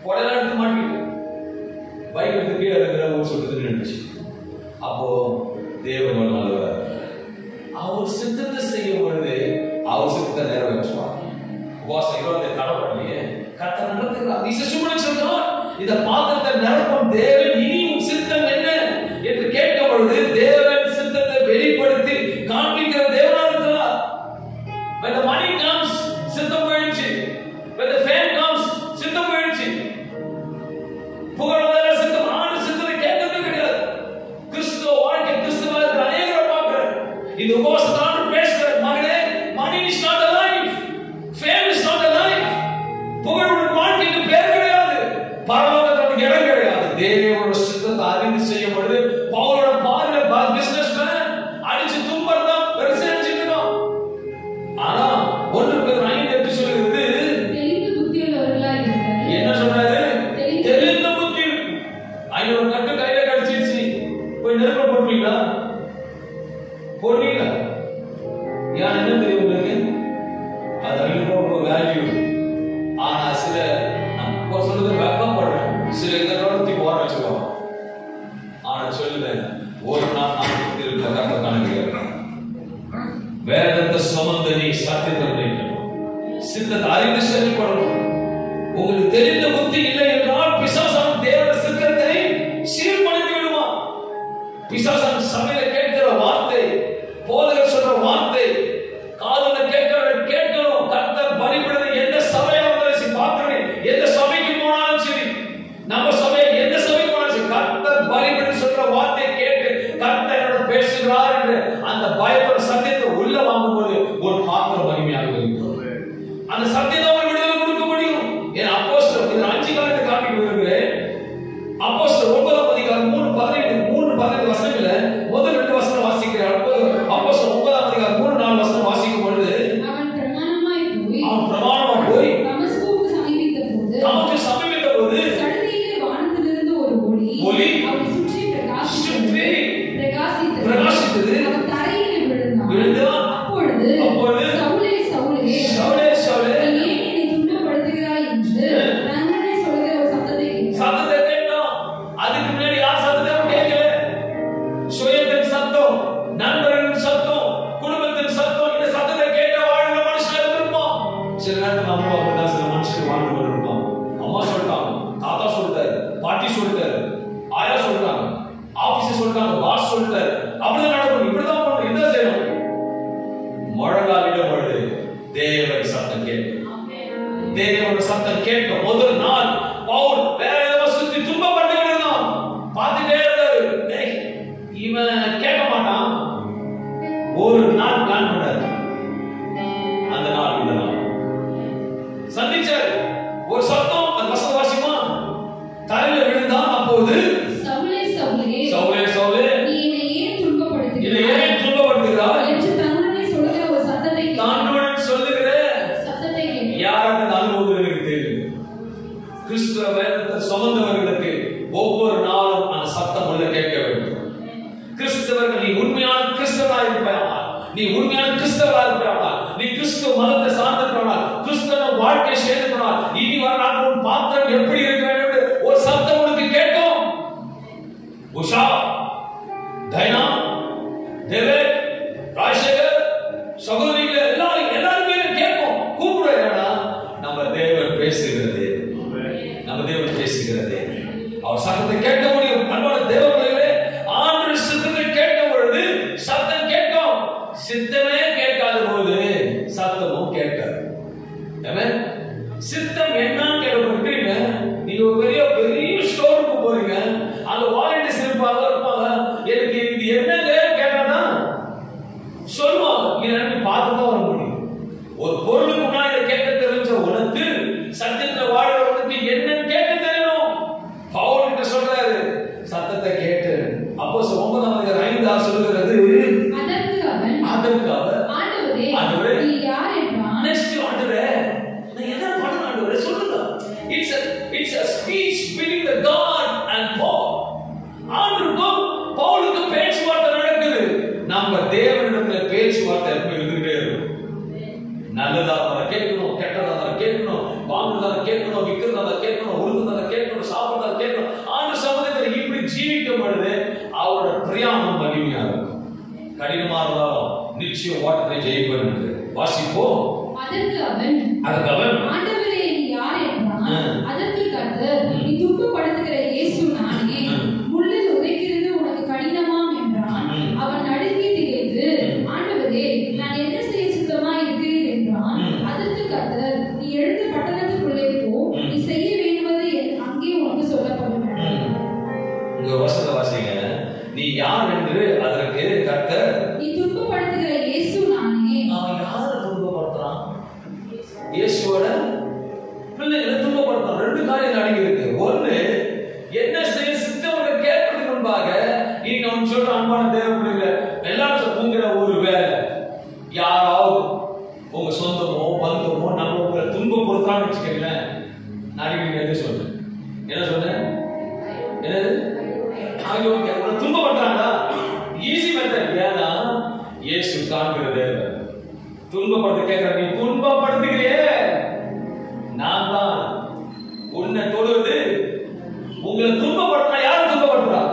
[SPEAKER 2] உடனே எடுத்து மாட்டிட்டு பைக் எடுத்து கீழே இருக்கிற ஒரு சொல்லிட்டு நின்றுச்சு. அப்போ தேவன் நல்லவர், அவர் சித்தத்தை செய்யும் பொழுது அவர் சித்தத்தை நிறைவேற்றுவார். உபவாசம் இருபதை கடவுளையே கர்த்தர் நடத்துகிறார். இந்த பாத்திரத்தை நிரப்பும் தேவன் இனி சித்தம் என்ன என்று கேட்கும் பொழுது தேவன் சித்தத்தை வெளிப்படுத்தி காண்பிக்கிற தேவனாக இருக்கிறார். When the money comes, சித்தம் போயிடுச்சு. When the fame comes, சித்தம் போயிடுச்சு. புகழோட சித்தம், ஆண்டு சித்தத்தை கேட்கவே கிடையாது. கிறிஸ்துவ வாழ்க்கை, கிறிஸ்துவ அநேகரை பார்க்கிறேன். இந்த உபவாசத்தாண்டு பேசுற மகனே, money is not a life, fame is not a life. புகழோட வாழ்க்கைக்கு பேர் கிடையாது, பரலோகத்துக்கு இடம் கிடையாது. தேவனோட சித்தத்தை அறிந்து செய்யும் பொழுது பவுலோட பார்வை பிசினஸ் மேன் அடிச்சு தும்பறதா பெருசா நினைச்சிருக்கோம். ஆனா 1 பேர் 5:8 சொல்லுது, தெளிந்த புத்தி உள்ளவர்களாய் இருங்கள். என்ன சொல்றாரு? தெளிந்த புத்தி. ஐயோ கட்டு கையில கடிச்சிருச்சு, போய் நெருப்ப போடுவீங்களா? போடுவீங்களா? ஏன் என்ன தெரியும் உங்களுக்கு? அது அழிவு வேல்யூ. ஆனா சில நம்ம சொல்றது வெக்கப்படுறேன், சில இதனோட தூக்கி ஓர வச்சுக்குவோம். ஆனா சொல்லுவேன், ஒரு நாள் நான் இருக்க கர்த்தர் காண்கிறேன். வேதத்தை சுமந்து நீ சத்தியத்தை நினைக்கணும், சித்தத்தை அறிந்து செயல்படணும். உங்களுக்கு தெரிந்த புத்தி இல்லை என்றால் பிசாசான் தேவனுடைய சித்தத்தை சீர்படுத்தி விடுவான். பிசாசான் சபையில கேட்கிற வார்த்தை, போதகர் சொல்ற வார்த்தை காதுல கேட்கணும். கர்த்தர் பலிபீடத்தை எந்த சபையாக பார்க்கிறேன், எந்த சபைக்கு போனாலும் சரி, நம்ம சபை எந்த சபைக்கு போனாலும் சரி, கர்த்தர் பலிபீடம் சொல்ற வார்த்தையை கேட்டு கர்த்தர் என்னோட பேசுகிறார் என்று அந்த பயப்பட சத்தியத்தை உள்ள வாங்கும்போது ஒரு பாத்திரம் மகிமையாக இருக்கிறது. அந்த சத்தியத்தை ஒரு விடுதலை கொடுக்க முடியும். என் அப்போஸ்தலர் இந்த 5 காரியத்தை காட்டிட்டு வருகிறேன். அப்போஸ்தலர் 9ஆம் அதிகாரம் 3:15 வசனங்கள முதல் 2 வசனம் வாசிக்கிறேன். அப்போஸ்தலர் 9ஆம் அதிகாரம் 3-4 வசனம் வாசிக்கும் பொழுது அவன் பிரமாணமாய் போய் தமஸ்குவுக்கு சமீபித்த போது சடதியிலே வானத்திலிருந்து ஒரு ஒளி அவனை சுற்றி பிரகாசித்தது. அவன் தரையிலே விழுந்தான். அப்பொழுது சவுலே பாட்டி சொல்லிட்டாரு, ஆயா சொல்றாங்க, ஆபீஸ் சொல்றாங்க, பாஸ் சொல்லிட்டாரு, அப்படிதான் நடக்கும், இப்படிதான் பண்ணணும், இதான் செய்யணும். முழங்காலிடம் பொழுது தேவன் சத்தம் கேட்கும். தேவனோட சத்தம் கேட்கும். முதல் நாள் பவுல் வேற ஏதோ சுத்தி துன்பப்பட்டு இருந்தான், பார்த்துட்டே இருந்தாரு. இவன் கேட்க மாட்டான். ஒரு நாள் பிளான் பண்ணாரு. அந்த நாள் இந்த நாள் சந்திச்சாரு. ஒரு சத்தம், அந்த வசன வாசிமா தலையில விழுந்தான். அப்போது
[SPEAKER 3] சவுலே சவுலே
[SPEAKER 2] சவுலே சவுலே
[SPEAKER 3] நீ என்னை ஏன் துன்பப்படுத்துகிறாய்?
[SPEAKER 2] என்னை ஏன் துன்பப்படுத்துகிறாய்
[SPEAKER 3] என்று தன்னுடன் சொல்லுகிற ஒரு சத்தத்தை
[SPEAKER 2] தன்னுடன் சொல்லுகிற
[SPEAKER 3] சத்தத்தை கேட்டேன்.
[SPEAKER 2] யாருக்கு அனுபவம் எனக்கு தெரியும். கிறிஸ்துவ வேதத்தை சுமந்தவர்களுக்கு ஒவ்வொரு நாளும் அந்த சத்தம் உள்ள கேட்க வேண்டும். கிறிஸ்தவர்கள், நீ உண்மையான கிறிஸ்தவனா இருப்பாயா, நீ உண்மையான கிறிஸ்தவனா இருப்பாயா, நீ கிறிஸ்துவ மதத்தை சார்ந்திருப்பாயா, கிறிஸ்தவ வாழ்க்கை சேர்ந்திருப்பாயா, இனி வர நாட்கள் பாத்திரம் எப்படி இருக்க வேண்டும் ஒரு சத்தம் உனக்கு கேட்கும். உஷா, தைனா, தேவன், ராஜசேகர், சகோதரிகள் எல்லாருமே கேட்கும். கூப்பிடுறா, நம்ம தேவன் பேசுகிறது, நம்ம தேவன் பேசுகிறது. அவர் சத்தத்தை கேட்க முடியும். அன்பான தேவ பிள்ளைகளே, ஆண்டவர் சத்தத்தை கேட்க பொழுது சத்தம் கேட்கும். சித்தமே கேட்காத போது சத்தமும் கேட்காது. சித்தம் என்னன்னு கேட்க, நீங்க ஒரு பெரிய ஸ்டோருக்கு போறீங்க, அந்த வாலண்டியர்ஸ் இருப்பாங்க, எனக்கு இது என்னங்க கேட்டாதான் சொல்லுவாங்க. இதை பார்த்துதான் வர முடியும். ஒரு பொருளுக்கு முன்னாடி கேட்க தெரிஞ்ச உனக்கு சத்தியத்துல வாழ்றவனுக்கு என்ன கேட்க தெரியணும். பவுல் கிட்ட சொல்றாரு, சத்தத்தை கேட்டு. அப்போஸ்தலர் 9:5 சொல்லுகிறது, அதற்கு அவர் ஆண்டவரே
[SPEAKER 3] நீ யார் என்றான்.
[SPEAKER 2] நெக்ஸ்ட் ஆண்டவரே நான் என்ன பண்ணணும் ஆண்டவரே சொல்லுங்க. It's a speech between the God and Paul. ஆண்டவருக்கும் பவுலுக்கு பேச்சுவார்த்தை நடக்குது. நம்ம தேவனிடத்துல பேச்சுவார்த்தை எப்பவும் இருந்துட்டே இருக்கும். நல்லதா கேட்கணும், கெட்டதா கேட்கணும், வாங்குறதா கேட்கணும், விற்கிறதா கேட்கணும், உருதுறதா கேட்கணும், சாப்பிடுறதா கேட்கணும். ஆண்டு சமுதாயத்தில் இப்படி ஜீவிக்கும் பொழுது அவரோட பிரயாணம் மகிமையா இருக்கும். கடினமா இருந்தாலும் நிச்சயம் ஓட்டத்தை ஜெயிப்பேன் என்று வாசிப்போம்.
[SPEAKER 3] அதற்கு அவன் ஆண்டவரே நீ யார் என்றான். அதற்கு கர்த்தர், நீ துன்பப்படுத்துகிற இயேசு நானே. முள்ளில் உதைக்கிறது உனக்கு கடினமாம் என்றான். அவன் நடுங்கி திகைத்து, ஆண்டவரே நான் என்ன செய்ய சுத்தமாய் இருக்கிறேன் என்றான். அதற்கு கர்த்தர், நீ எழுந்து பட்டணத்துக்குள்ளே போ, நீ செய்ய வேண்டுவது அங்கே உனக்கு சொல்லப்படும்.
[SPEAKER 2] இங்க வசனத்தை வாசிங்க. நீ யார் என்று அதற்கு கர்த்தர்,
[SPEAKER 3] நீ துன்பப்படுத்துகிற இயேசு நானே.
[SPEAKER 2] அவன் யாரை துன்பப்படுத்துறான்? இயேசுவோட பிள்ளைகளை துன்பப்படுத்துறான். ரெண்டு காரியம் அடங்கி இருக்கு. ஒண்ணு, என்ன செய்ய சித்தவங்க கேட்பதற்கு முன்பாக நீங்க அவன் சொல்ற அன்பான தேவ பிள்ளைகளை எல்லாரும் தூங்குற ஒரு வேலை, யாராவது உங்க சொந்தமோ பந்தமோ நம்ம உங்களை துன்பப்படுத்துறான்னு வச்சுக்கீங்களேன். நான் என்ன சொல்றேன், என்ன சொன்னேன், என்னது துன்பப்படுறாங்களா? Easy method. ஏன்னா இயேசு காண்கிறது. துன்பப்படுத்த கேட்கிற, நீ துன்பப்படுத்துகிறியே, நான் தான் உன்னை தொடுவது. உங்களை துன்பப்படுத்தா யாரும் துன்பப்படுத்துறா?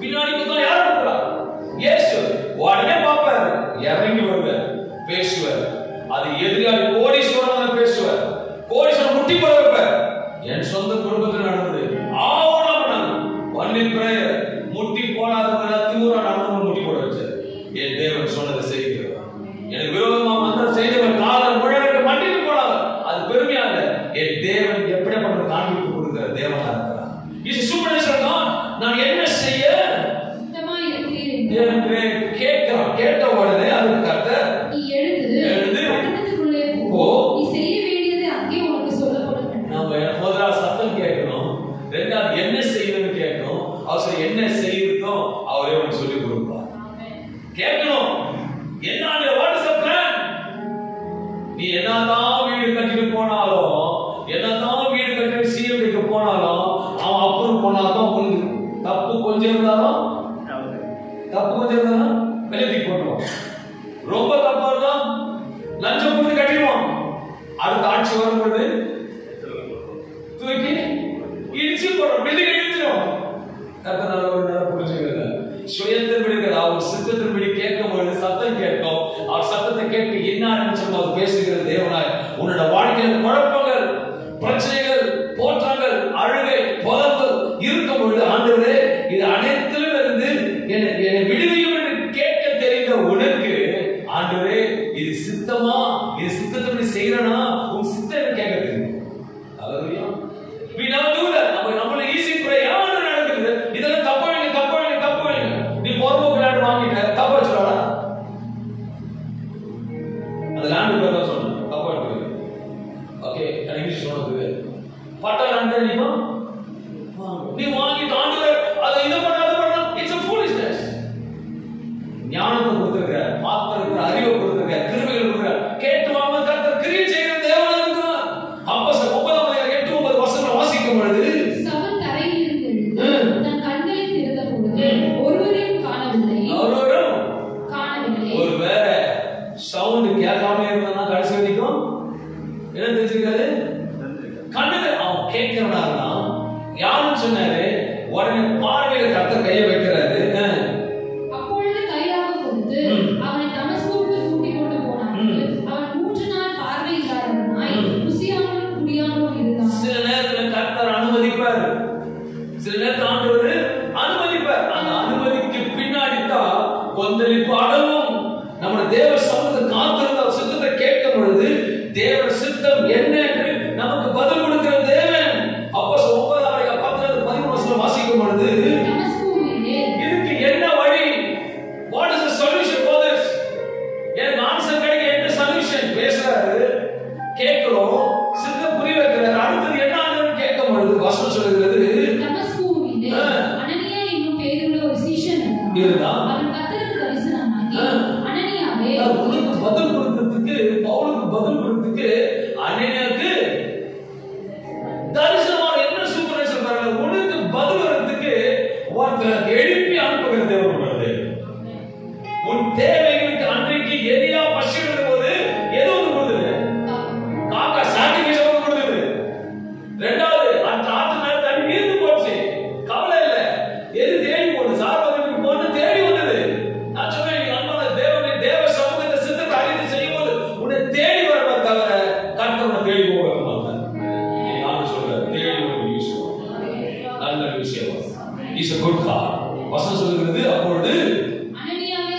[SPEAKER 2] பின்னாடி குத்தம் யாரும் கொடுக்குறா? இயேசு. உடனே பார்ப்பார், இறங்கி வருவார், பேசுவார். அது எதிராளி கோடீஸ்வரன் பேசுவார், கோடீஸ்வரன் முட்டி போட வைப்பார். என் சொந்த குடும்பத்தில் நடந்தது. முட்டி போடாதவங்க தூரம் நடந்தவங்க முட்டி போட வச்சார். என் தேவன் சொன்னதை செய்கிறார். எனக்கு விரோதமா மந்திரம் செய்தவன் காலம் முழங்க மண்டிட்டு போனாங்க. அது பெருமையாக என் தேவன் எப்படிப்பட்ட காண்பித்து கொடுக்கிற தேவனா இருக்கிறார். இது சூப்பர்நேச்சுரல் தான். நான் என்ன செய்ய
[SPEAKER 3] சுத்தமாய் இருக்கிறேன்
[SPEAKER 2] கேட்கிறான். கேட்ட உடனே அதுக்கு கர்த்தர்,
[SPEAKER 3] நீ எழுந்து பட்டணத்துக்குள்ளே போ, நீ செய்ய வேண்டியது அங்கே உனக்கு சொல்லப்படும்.
[SPEAKER 2] நாம முதலாவது சத்தம் கேட்கணும், ரெண்டாவது என்ன செய்யணும்னு கேட்கணும். அவர் என்ன செய்யறதோ அவரே உனக்கு சொல்லி கொடுப்பார். கேட்கணும், என்ன வாட் இஸ் தி பிளான். நீ என்னதான் வீடு கட்டிட்டு போனாலும், என்னதான் வீடு கட்டிட்டு சீரடிக்கு போனாலும், அவன் அப்புறம் போனாதான் உனக்கு தப்பு கொஞ்சம் இருந்தாலும் வெளியே போட்டுருவான். ரொம்ப தப்பா இருந்தா லஞ்சம் கொடுத்து கட்டிடுவான். அடுத்த ஆட்சி வரும்போது தூக்கி இடிச்சு போடுறோம், பில்டிங் இடிச்சிடும். புரிஞ்சுக்கிறது சுயத்தின்படி அவர் சித்தத்தின்படி கேட்கும் பொழுது சத்தம் கேட்கும். அவர் சத்தத்தை கேட்க என்ன ஆரம்பிச்சோம் அவர் பேசுகிற தேவனாய் உன்னோட வாழ்க்கையில் குழப்பங்கள், பிரச்சனைகள், போற்றங்கள், அழுகை, புலம்பல் போதுமா, இது சித்தத்தை செய்யறனா, உன் சித்தம் கேட்கறது. ஹalleluya. we never do that. நம்மள ஈஸி pray யாரு நடக்குது, இதெல்லாம் தப்பாங்க தப்பாங்க தப்பாங்க. நீ போர்போக்கு லேண்ட் வாங்கிட்ட, தப்பா வச்சுடா. அந்த லேண்ட் பேர் தான் சொன்னேன், தப்பா இருக்கு. ஓகே, இங்கிலீஷ் சொன்னது பட்டா லேண்ட் தெரியுமா, நீ வாங்கி தாண்டுற அதை இதை பண்ணாத பண்ணா, இட்ஸ் a foolishness. ஞானத்தை கொடுத்துருக்க, பார்த்திருக்கிற அறிவை கொடுத்துருக்க, கிருபைகளை கொடுத்துருக்க, கேட்டு வாங்க கர்த்தர் கிரியை செய்கிற தேவனா இருக்கிறார். அப்போஸ்தலர் 9:8-9 வசனம் வாசிக்கும் பொழுது
[SPEAKER 3] சவுல் தரையில் இருந்து தன் கண்களை திறந்த பொழுது ஒருவரையும் காணவில்லை.
[SPEAKER 2] ஒருவேளை சவுண்ட் கேட்காம இருந்தா கடைசி வரைக்கும் என்ன தெரிஞ்சிருக்காரு, கண்ணுல அவன் கேட்கிறவனா யாருன்னு சொன்னாரு. உடனே பார்வையில கர்த்தர் கையை வைக்கிறாரு.
[SPEAKER 3] அப்பொழுது கையாக கொடுத்து அவனை தமஸ்குவுக்கு கூட்டிக் கொண்டு போனார்கள். அவன் 3 நாள் பார்வை இல்லாதவனாய் ருசியாமலும் குடியாமலும் இருந்தான்.
[SPEAKER 2] சில நேரத்துல கர்த்தர் அனுமதிப்பார், சில நேரத்துல ஆண்டவர் அனுமதிப்பார். அந்த அனுமதிக்கு பின்னாடி தான் கொந்தளிப்பு அடங்கும். நம்ம தேவ சமூகத்தை காத்திருந்த சித்தத்தை கேட்கும் பொழுது தேவ சித்தம் என்ன என்று நமக்கு பதில் கொடுக்கிற தேவன். அப்போஸ்தலர் 9:10-13 வாசிக்கும் பொழுது இதுக்கு என்ன வழி, what is the solution for this, எனக்கு ஆன்சர் கிடைக்க என்ன சொல்யூஷன் பேசுறாரு, கேட்கிறோம், சித்தம் புரிய வைக்கிறார். அடுத்து என்ன ஆகுதுன்னு கேட்கும் பொழுது வசனம் சொல்கிறது,
[SPEAKER 3] தமஸ்குவிலே அனனியா என்னும் பெயருள்ள ஒரு சீஷன் இருந்தான். அவன் கர்த்தருக்கு தரிசனமாகி அனனியாவே,
[SPEAKER 2] உனக்கு பதில் கொடுக்கிறதுக்கு, பவுலுக்கு பதில் கொடுக்கிறதுக்கு அனனியாவுக்கு தரிசனமான என்ன சூப்பர்நேச்சுரல் பாருங்க. உனக்கு பதில் வரதுக்கு ஒருத்தர் எழுப்பி அனுப்புகிற தேவன் வருது. உன் தேவைகளுக்கு அன்றைக்கு எரியா பசிக்கிற போது எது ஒன்று கொடுத்தது, காக்கா சாட்டிஃபிகேஷன் ஒன்று கொடுத்தது. ரெண்டாவது அந்த ஆற்று மேல தண்ணி நீர்ந்து போச்சு, கவலை இல்லை, எது தேடி போகுது, சார்பாக போட்டு தேடி வந்தது. நான் சொன்னேன், அன்பான தேவனை தேவ சமூகத்தை சித்தத்தை அறிந்து செய்யும் போது உன்னை தேடி வரவே தவிர கர்த்தர் உன்னை தேடி போக மாட்டார். நான் சொல்றேன், தேடி ஒரு யூஸ் நல்ல விஷயம். Is a good God. வசனம் சொல்கிறது, அப்பொழுது
[SPEAKER 3] அனனியாவே,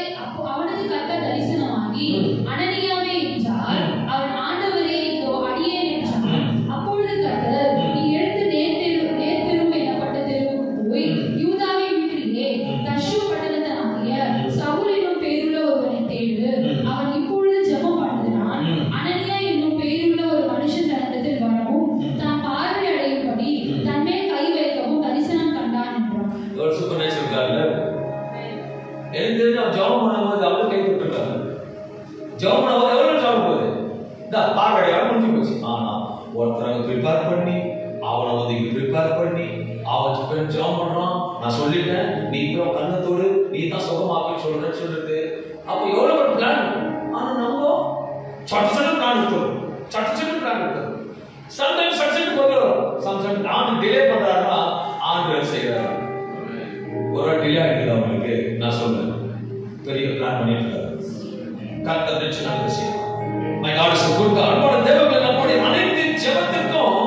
[SPEAKER 3] அவனுக்கு கர்த்தர் தரிசனமாகி அனனியாவே என்றார். அவன் ஆண்டவரே இதோ அடியேன் என்றான். அப்பொழுது கர்த்தர், நீ எழுந்து நேர்த்தெரு எனப்பட்ட தெருவுக்கு போய் யூதாவின் வீட்டிலே தர்ஷு பட்டணத்தானாகிய சவுல் என்னும் பெயருள்ள ஒருவனை தேடு. அவன் இப்பொழுது ஜெபம் பண்ணுகிறான். அனனியா என்னும் பெயருள்ள ஒரு மனுஷன் தன்னிடத்தில் வரவும் தான் பார்வை அடையும்படி தன்மேல் கை வைக்கவும் தரிசனம் கண்டான் என்றான்.
[SPEAKER 2] ஒரு சூப்பர்நேச்சுரல் கார்ல எனக்கு தெரிஞ்ச ஜெபம் பண்ணும்போது அவர் கை தொட்டுட்டாரு. ஜெபம் பண்ணும்போது எவ்வளவு ஜெபம் போகுது, இந்த பார்வையோட முடிஞ்சு போச்சு. ஆனா ஒருத்தரை ப்ரிப்பேர் பண்ணி அவனை வந்து ப்ரிப்பேர் பண்ணி அவன் ஜெபம் பண்றான். நான் சொல்லிட்டேன், நீ இப்போ கண்ணத்தோடு நீ தான் சுகமாக்கி சொல்றேன்னு சொல்லிட்டு அப்போ எவ்வளவு ஒரு பிளான். ஆனா நம்ம சட்டு பிளான் எடுத்தோம், சட்டு பிளான் எடுத்தோம். சம்டைம்ஸ் சட்டு போகிறோம், சம்டைம்ஸ் நான் டிலே பண்றாருன்னா ஆண்டவர் செய்யறாரு. ஒரு டிலே ஆகிடுது அவங்களுக்கு. நான் சொல்றேன், பெரிய பிளான் பண்ணிட்டு இருக்காரு. கர்த்தர் நிச்சயம் செய்வார். My God is a good God. அன்பான தேவர்களே, நம்முடைய அனைத்து ஜெபத்திற்கும்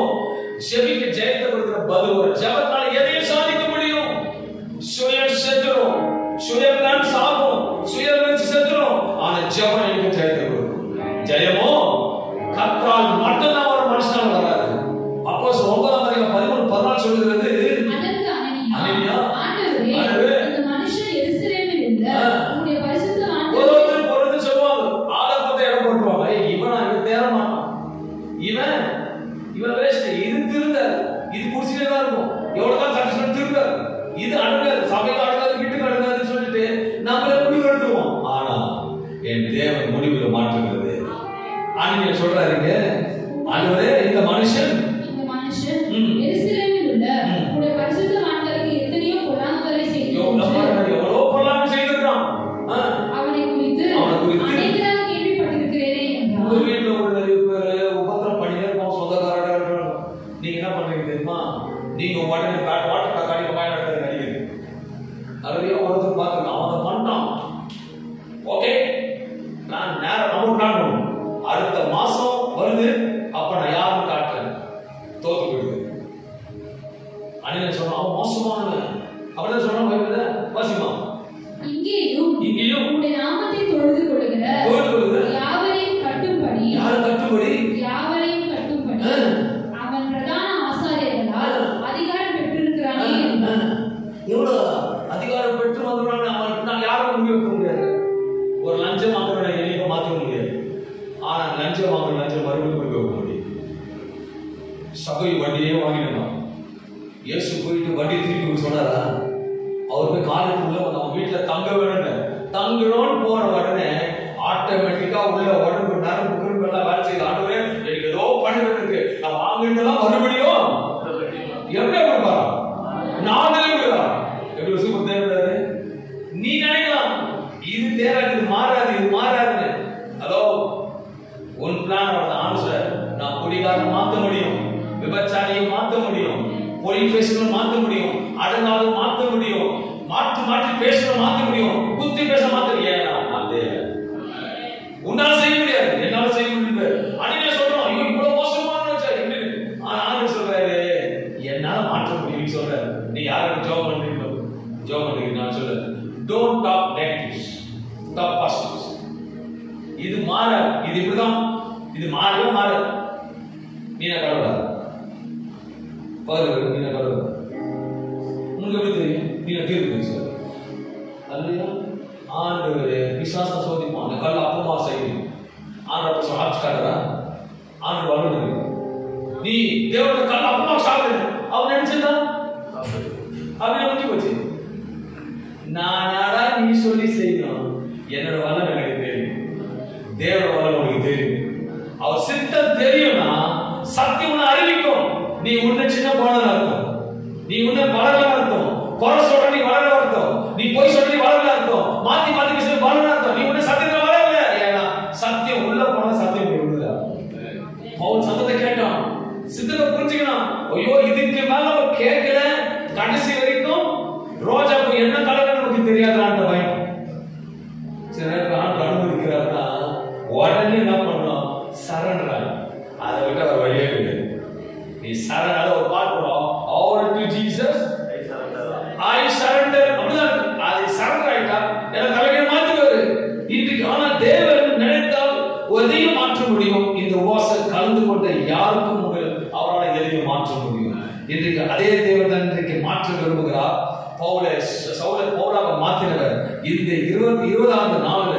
[SPEAKER 2] ஜெபிக்க ஜெயத்தை கொடுக்கிற பதில் ஒரு ஜெபத்தால எதையும் சாதிக்க முடியும். சுயம் செத்துரும், சுய பிளான் சாகும், சுய முயற்சி செத்துரும். ஆனா ஜெபம் எனக்கு ஜெயத்தை கொடுக்கும். ஜெயமோ கர்த்தரால் மட்டும்தான் ஒரு மனுஷனால வராது. அப்போஸ்தலர் 9:13-14 சொல்கிறது,
[SPEAKER 3] அதற்கு அனனியா, ஆண்டவரே, இந்த மனுஷன் எருசலேமில் உள்ள உம்முடைய பரிசுத்த
[SPEAKER 2] ஒருத்தர் பொறுத்து சொல்லுவாங்க, ஆலப்பத்தை இடம் போட்டுவாங்க. இவன் அங்க தேர மாட்டான், இவன் வேஸ்ட், இது திருந்த, இது குடிச்சிட்டே தான் இருக்கும். எவ்வளவுதான் சட்டை திருந்த, இது அடங்காது, சபைக்கு அடங்காது, வீட்டுக்கு அடங்காதுன்னு சொல்லிட்டு நம்மளே முடிவு எடுத்துருவோம். ஆனா என் தேவன் முடிவுல மாற்றுகிறது. ஆனா சொல்றாருங்க, ஆண்டவரே இந்த மனுஷன்
[SPEAKER 3] எருசலேமில் உள்ள உம்முடைய பரிசுத்த ஆண்டவருக்கு எத்தனையோ பொல்லாங்குகளை செய்திருக்கிறான்.
[SPEAKER 2] எவ்வளோ பொல்லாங்கு செய்திருக்கிறான்.
[SPEAKER 3] அவனை குறித்து அநேகராக கேள்விப்பட்டிருக்கிறேனே என்றார்.
[SPEAKER 2] உங்க வீட்டுல ஒரு நிறைய பேர் உபத்திரம் பண்ணிட்டே இருப்போம், சொந்தக்காரடா இருக்கணும். நீங்க என்ன பண்றீங்க தெரியுமா, நீங்க உடனே வாட்டர் காடி பயன்படுத்த நினைக்கிறீங்க. நிறைய ஒருத்தர் பார்த்துருக்கோம், அவன் பண்ணிட்டான். ஓகே, நான் நேரம் நம்ம பிளான் பண்ணுவோம். அடுத்த மாசம் வருது, அப்ப நான் யாருன்னு காட்டுறேன், தோத்து போயிடுது. லஞ்சம் வாங்க லஞ்சம் மறுபடியும் கொடுக்க முடியும். சபை வண்டியே வாங்கிடணும். இயேசு போயிட்டு வண்டி திருப்பி சொன்னாரா? அவர் போய் காலத்துக்குள்ள நம்ம வீட்டுல தங்க வேணும்னு தங்கணும்னு போன உடனே ஆட்டோமேட்டிக்கா உள்ள உடம்பு நரம்பு குறும்பு எல்லாம் வேலை செய்து ஆண்டவரே எனக்கு ஏதோ பண்ணுறதுக்கு நான் வாங்கிட்டெல்லாம் மறுபடியும் எப்படி கொடுப்பாரா? நாங்களே விடுறா எப்படி சூப்பர் தேவைப்படுறாரு. நீ நினைக்கலாம் இது தேராது, இது மாறாது, இது மாறாதுன்னு. அதோ உன் பிளான் ஆன்சர். நான் குடிகாரனை மாற்ற முடியும், விபச்சாரியை மாற்ற முடியும், பொய் பேசணும் மாற்ற முடியும், அடங்காலும் மாற்ற முடியும், மாற்றி மாற்றி பேசணும் மாற்ற முடியும், குத்தி பேச மாற்ற உன்னால செய்ய முடியாது, என்னால செய்ய முடியாது. அன்னைக்கு சொல்றோம் ஐயோ இவ்வளவு மோசமான ஆண்டு சொல்றாரு என்னால மாற்ற முடியும் சொல்றாரு. நீ யாருக்கு ஜோம் பண்றீங்களோ ஜோம் பண்றீங்க நான் சொல்ல don't talk negatives, talk positives. இது மாறாது, இது இப்படிதான், இது மாறவே மாறாது. நீ என்ன கடவுளா பாரு, நீ என்ன கடவுளா உங்களுக்கு எப்படி தெரியும்? நீ தீர்வு சார் அல்லையா? ஆண்டவரே விசுவாச சோதிப்போம். அந்த கல்ல அப்பமா செய்யும் ஆண்டவர் சாட்சி காட்டுறா. ஆண்டு வளர்ந்து நீ தேவனுடைய கல்ல அப்பமா சாப்பிடு அவன் நினைச்சா அப்படி முடிஞ்சு போச்சு. நானாடா நீ சொல்லி செய்யணும். என்னோட வல்லம் எனக்கு தெரியும், தேவனோட வல்லம் உனக்கு தெரியும். அவர் சித்தம் தெரியும்னா சத்தியம் உன்னை அறிவிக்கும். நீ உன்னை சின்ன போனதா இருக்கும், நீ உன்னை வளரல அர்த்தம், குறை சொல்ற நீ வளர அர்த்தம், நீ போய் சொல்ற நீ வளரல அர்த்தம், மாத்தி மாத்தி பேச வளர அர்த்தம். நீ உன்னை சத்தியத்துல வளரல. ஏன்னா சத்தியம் உள்ள போன சத்தியம் விடுதா. பவுல் சத்தத்தை கேட்டான், சித்தத்தை புரிஞ்சுக்கணும். ஐயோ இதுக்கு மேல அவர் கேட்கல, கடைசி வரைக்கும் ரோஜா பூ என்ன கலர் நமக்கு தெரியாதான்ற பயம். சில நேரத்தில் அனுமதிக்கிறாருன்னா உடனே என்ன பண்ணோம்? சரண்டர். அதை விட்டு அவர் வழியே இல்லை. நீ சரண்டர் ஒரு பாட்டு போடும், all to Jesus I surrender. அப்படிதான் அது சரண்டர் ஆயிட்டா எனக்கு தலைமையை மாற்றுவாரு இன்றைக்கு. ஆனா தேவன் நினைத்தால் எதையும் மாற்ற முடியும். இந்த உபவாசம் கலந்து கொண்ட யாருக்கும் அவரால் எதையும் மாற்ற முடியும். இன்றைக்கு அதே தேவன் தான் இன்றைக்கு மாற்ற விரும்புகிறார். சவுலை பவுலாக மாற்றினவர் இந்த 20ஆவது நாள்ல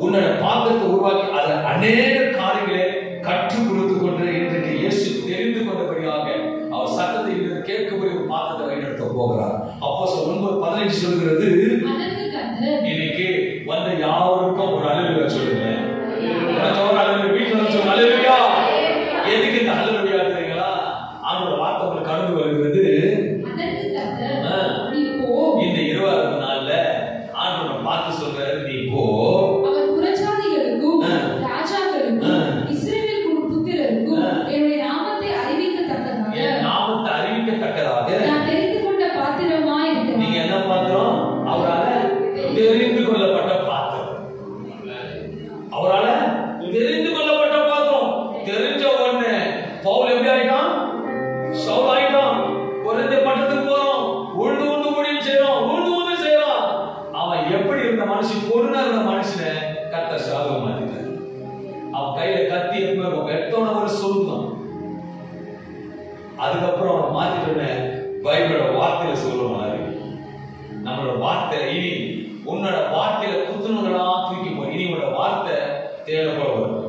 [SPEAKER 2] உன்னோட பாத்திரத்தை உருவாக்கி அதை அநேக காரியங்களை கற்றுக் கொடுத்து கொண்டு இன்றைக்கு இயேசு தெரிந்து கொண்டபடியாக அவர் சத்தத்தை கேட்கக்கூடிய ஒரு பாத்திரத்தை வழிநடத்த போகிறார். அப்போஸ்தலர் 9:15 சொல்கிறது, இன்னைக்கு வந்த யாருக்கும் ஒரு அல்லேலூயா சொல்லுங்க. வீட்டுல சொல்லுங்க அல்லேலூயா. எதுக்கு இந்த அல்லேலூயா தெரியுங்களா? ஆண்டவருடைய வார்த்தை உங்களுக்கு கடந்து வருகிறது. இந்த 20ஆவது நாள்ல ஆண்டவர் பார்த்து சொல்றாரு, நீ போ,
[SPEAKER 3] அவர் புறஜாதிகளுக்கும் ராஜாக்களுக்கும் இஸ்ரவேல் புத்திரருக்கும் என்னுடைய நாமத்தை அறிவிக்கத்தக்கதாக,
[SPEAKER 2] என் நாமத்தை அறிவிக்கத்தக்கதாக
[SPEAKER 3] நான் தெரிந்து கொண்ட பாத்திரமாய் இருக்கிறேன்.
[SPEAKER 2] நீங்க என்ன பாத்திரம்? அவரால தெரிந்து கொள்ளப்பட்ட பாத்திரம். அவரால தெரிந்து கொள்ளப்பட்ட பாத்திரம். தெரிஞ்ச உடனே பவுல் எப்படி ஆயிட்டான்? சவுல் ஆயிட்டான். கொரிந்திய பட்டணத்துக்கு போறோம், உழுந்து உண்டு முடியும் செய்யறோம், உழுந்து உண்டு செய்யறோம். அவன் எப்படி இருந்த மனுஷன், பொருளா இருந்த மனுஷனை கர்த்தர் சாதகம் மாத்திட்டார். அவன் கையில கத்தி எத்தோட ஒரு சொல்லுதான். அதுக்கப்புறம் அவன் மாத்திட்டு பைபிளோட வார்த்தையில சொல்லுவோம். நம்மளோட வார்த்தை இனி உன்னோட வார்த்தையில குத்துணுங்களா தூக்கி போ. இனி உன்னோட வார்த்தை தேவைப்பட வரும்.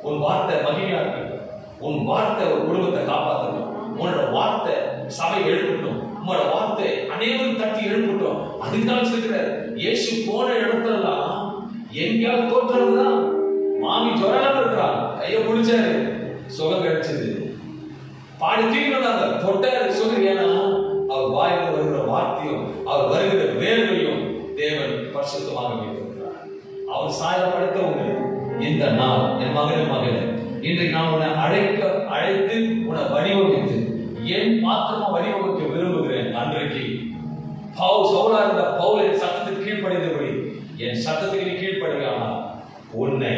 [SPEAKER 2] உன் வார்த்தை மகிமையா இருக்கட்டும், உன் வார்த்தை ஒரு குடும்பத்தை காப்பாற்றணும், உன்னோட வார்த்தை சபை எழுப்பட்டும், உன்னோட வார்த்தை அனைவரும் தட்டி எழுப்பட்டும். அதுதான் சொல்கிறார். இயேசு போன இடத்துலலாம் எங்கேயாவது தோற்றதுதான். மாமி ஜொரம் இருக்கிறார், கையை பிடிச்சாரு, சுகம் கிடைச்சது. பாடி தூக்கி வந்தாங்க, தொட்டாரு, சுகம். ஏன்னா அவர் வாயிலிருந்து வருகிற வார்த்தையும் அவர் வருகிற வேலையும் தேவன் பரிசுத்தமாக வைத்திருக்கிறார். அவர் சாயப்படுத்தவங்க இந்த நாள் என் மகனே, இன்றைக்கு நான் உன்னை அழைத்து உன்னை வடிவமைத்து என் பாத்திரமா வடிவமைக்க விரும்புகிறேன். அன்றைக்கு சவுலா இருந்த பவுல் என் சத்தத்துக்கு கீழ்ப்படைந்தபடி என் சத்தத்துக்கு நீ கீழ்ப்படுகிறானா உன்னை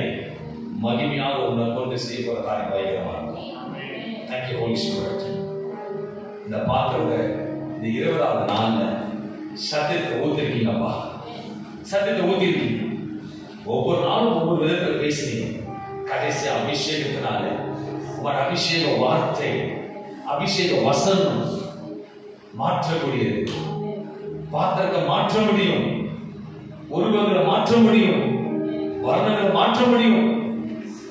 [SPEAKER 2] மகிமையாக உன்னை கொண்டு செய்ய போற காரியம் பயங்கரமா இருக்கும். Thank you Holy Spirit. இந்த பாத்திரத்தை இந்த 20ஆவது நாள்ல சத்தியத்தை ஊத்திருக்கீங்கப்பா, சத்தியத்தை ஊத்திருக்கீங்க. ஒவ்வொரு நாளும் ஒவ்வொரு விதத்தில் பேசுறீங்க. கடைசி அபிஷேகத்தினால உங்கள் அபிஷேக வார்த்தை, அபிஷேக வசனம் மாற்றக்கூடியது. பாத்திரத்தை மாற்ற முடியும், உருவங்களை மாற்ற முடியும், வர்ணங்களை மாற்ற முடியும்.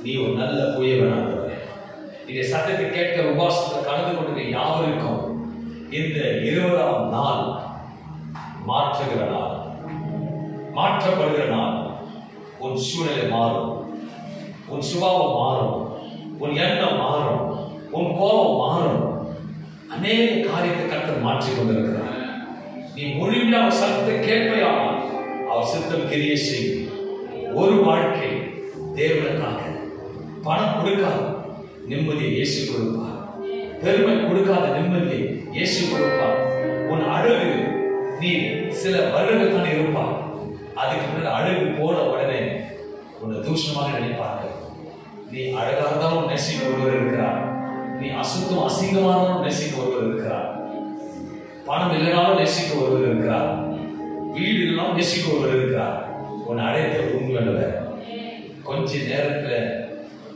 [SPEAKER 2] நீ ஒரு நல்ல புயவன் ஆண்டவரே. இதை சத்தத்தை கேட்க உபாசத்தில் கலந்து கொண்டு யாவருக்கும் இந்த 20ஆம் நாள் மாற்றுகிற நாள், மாற்றப்படுகிற நாள். உன் சூழ்நிலை மாறும், உன் சுபாவம் மாறும், உன் எண்ணம் மாறும், உன் கோபம் மாறும். அநேக காரியத்தை கர்த்தர் மாற்றிக் கொண்டிருக்கிறார். நீ முழுமையாக அவர் சத்தத்தை கேட்பையானால் அவர் சித்தம் கிரியை செய்யும். ஒரு வாழ்க்கை தேவனுக்காக. பணம் கொடுக்காத நிம்மதியை இயேசு கொடுப்பார். பெருமை கொடுக்காத நிம்மதியை இயேசு கொடுப்பார். உன் அழகு, நீ சில வருடங்கள் தான் இருப்பார். அதுக்கு பிறகு அழகு போன உடனே உன்னை தூஷணமாக நினைப்பார்கள். நீ அழகாக இருந்தாலும் நேசிக்க ஒருவர் இருக்கிறார். நீ அசுத்தம் அசிங்கமானாலும் நேசிக்க ஒருவர் இருக்கிறார். பணம் இல்லைனாலும் நேசிக்க ஒருவர் இருக்கிறார். வீடு இல்லைனாலும் நேசிக்க ஒருவர் இருக்கிறார். உன் அழைத்த உண்மையுள்ளவர். கொஞ்ச நேரத்துல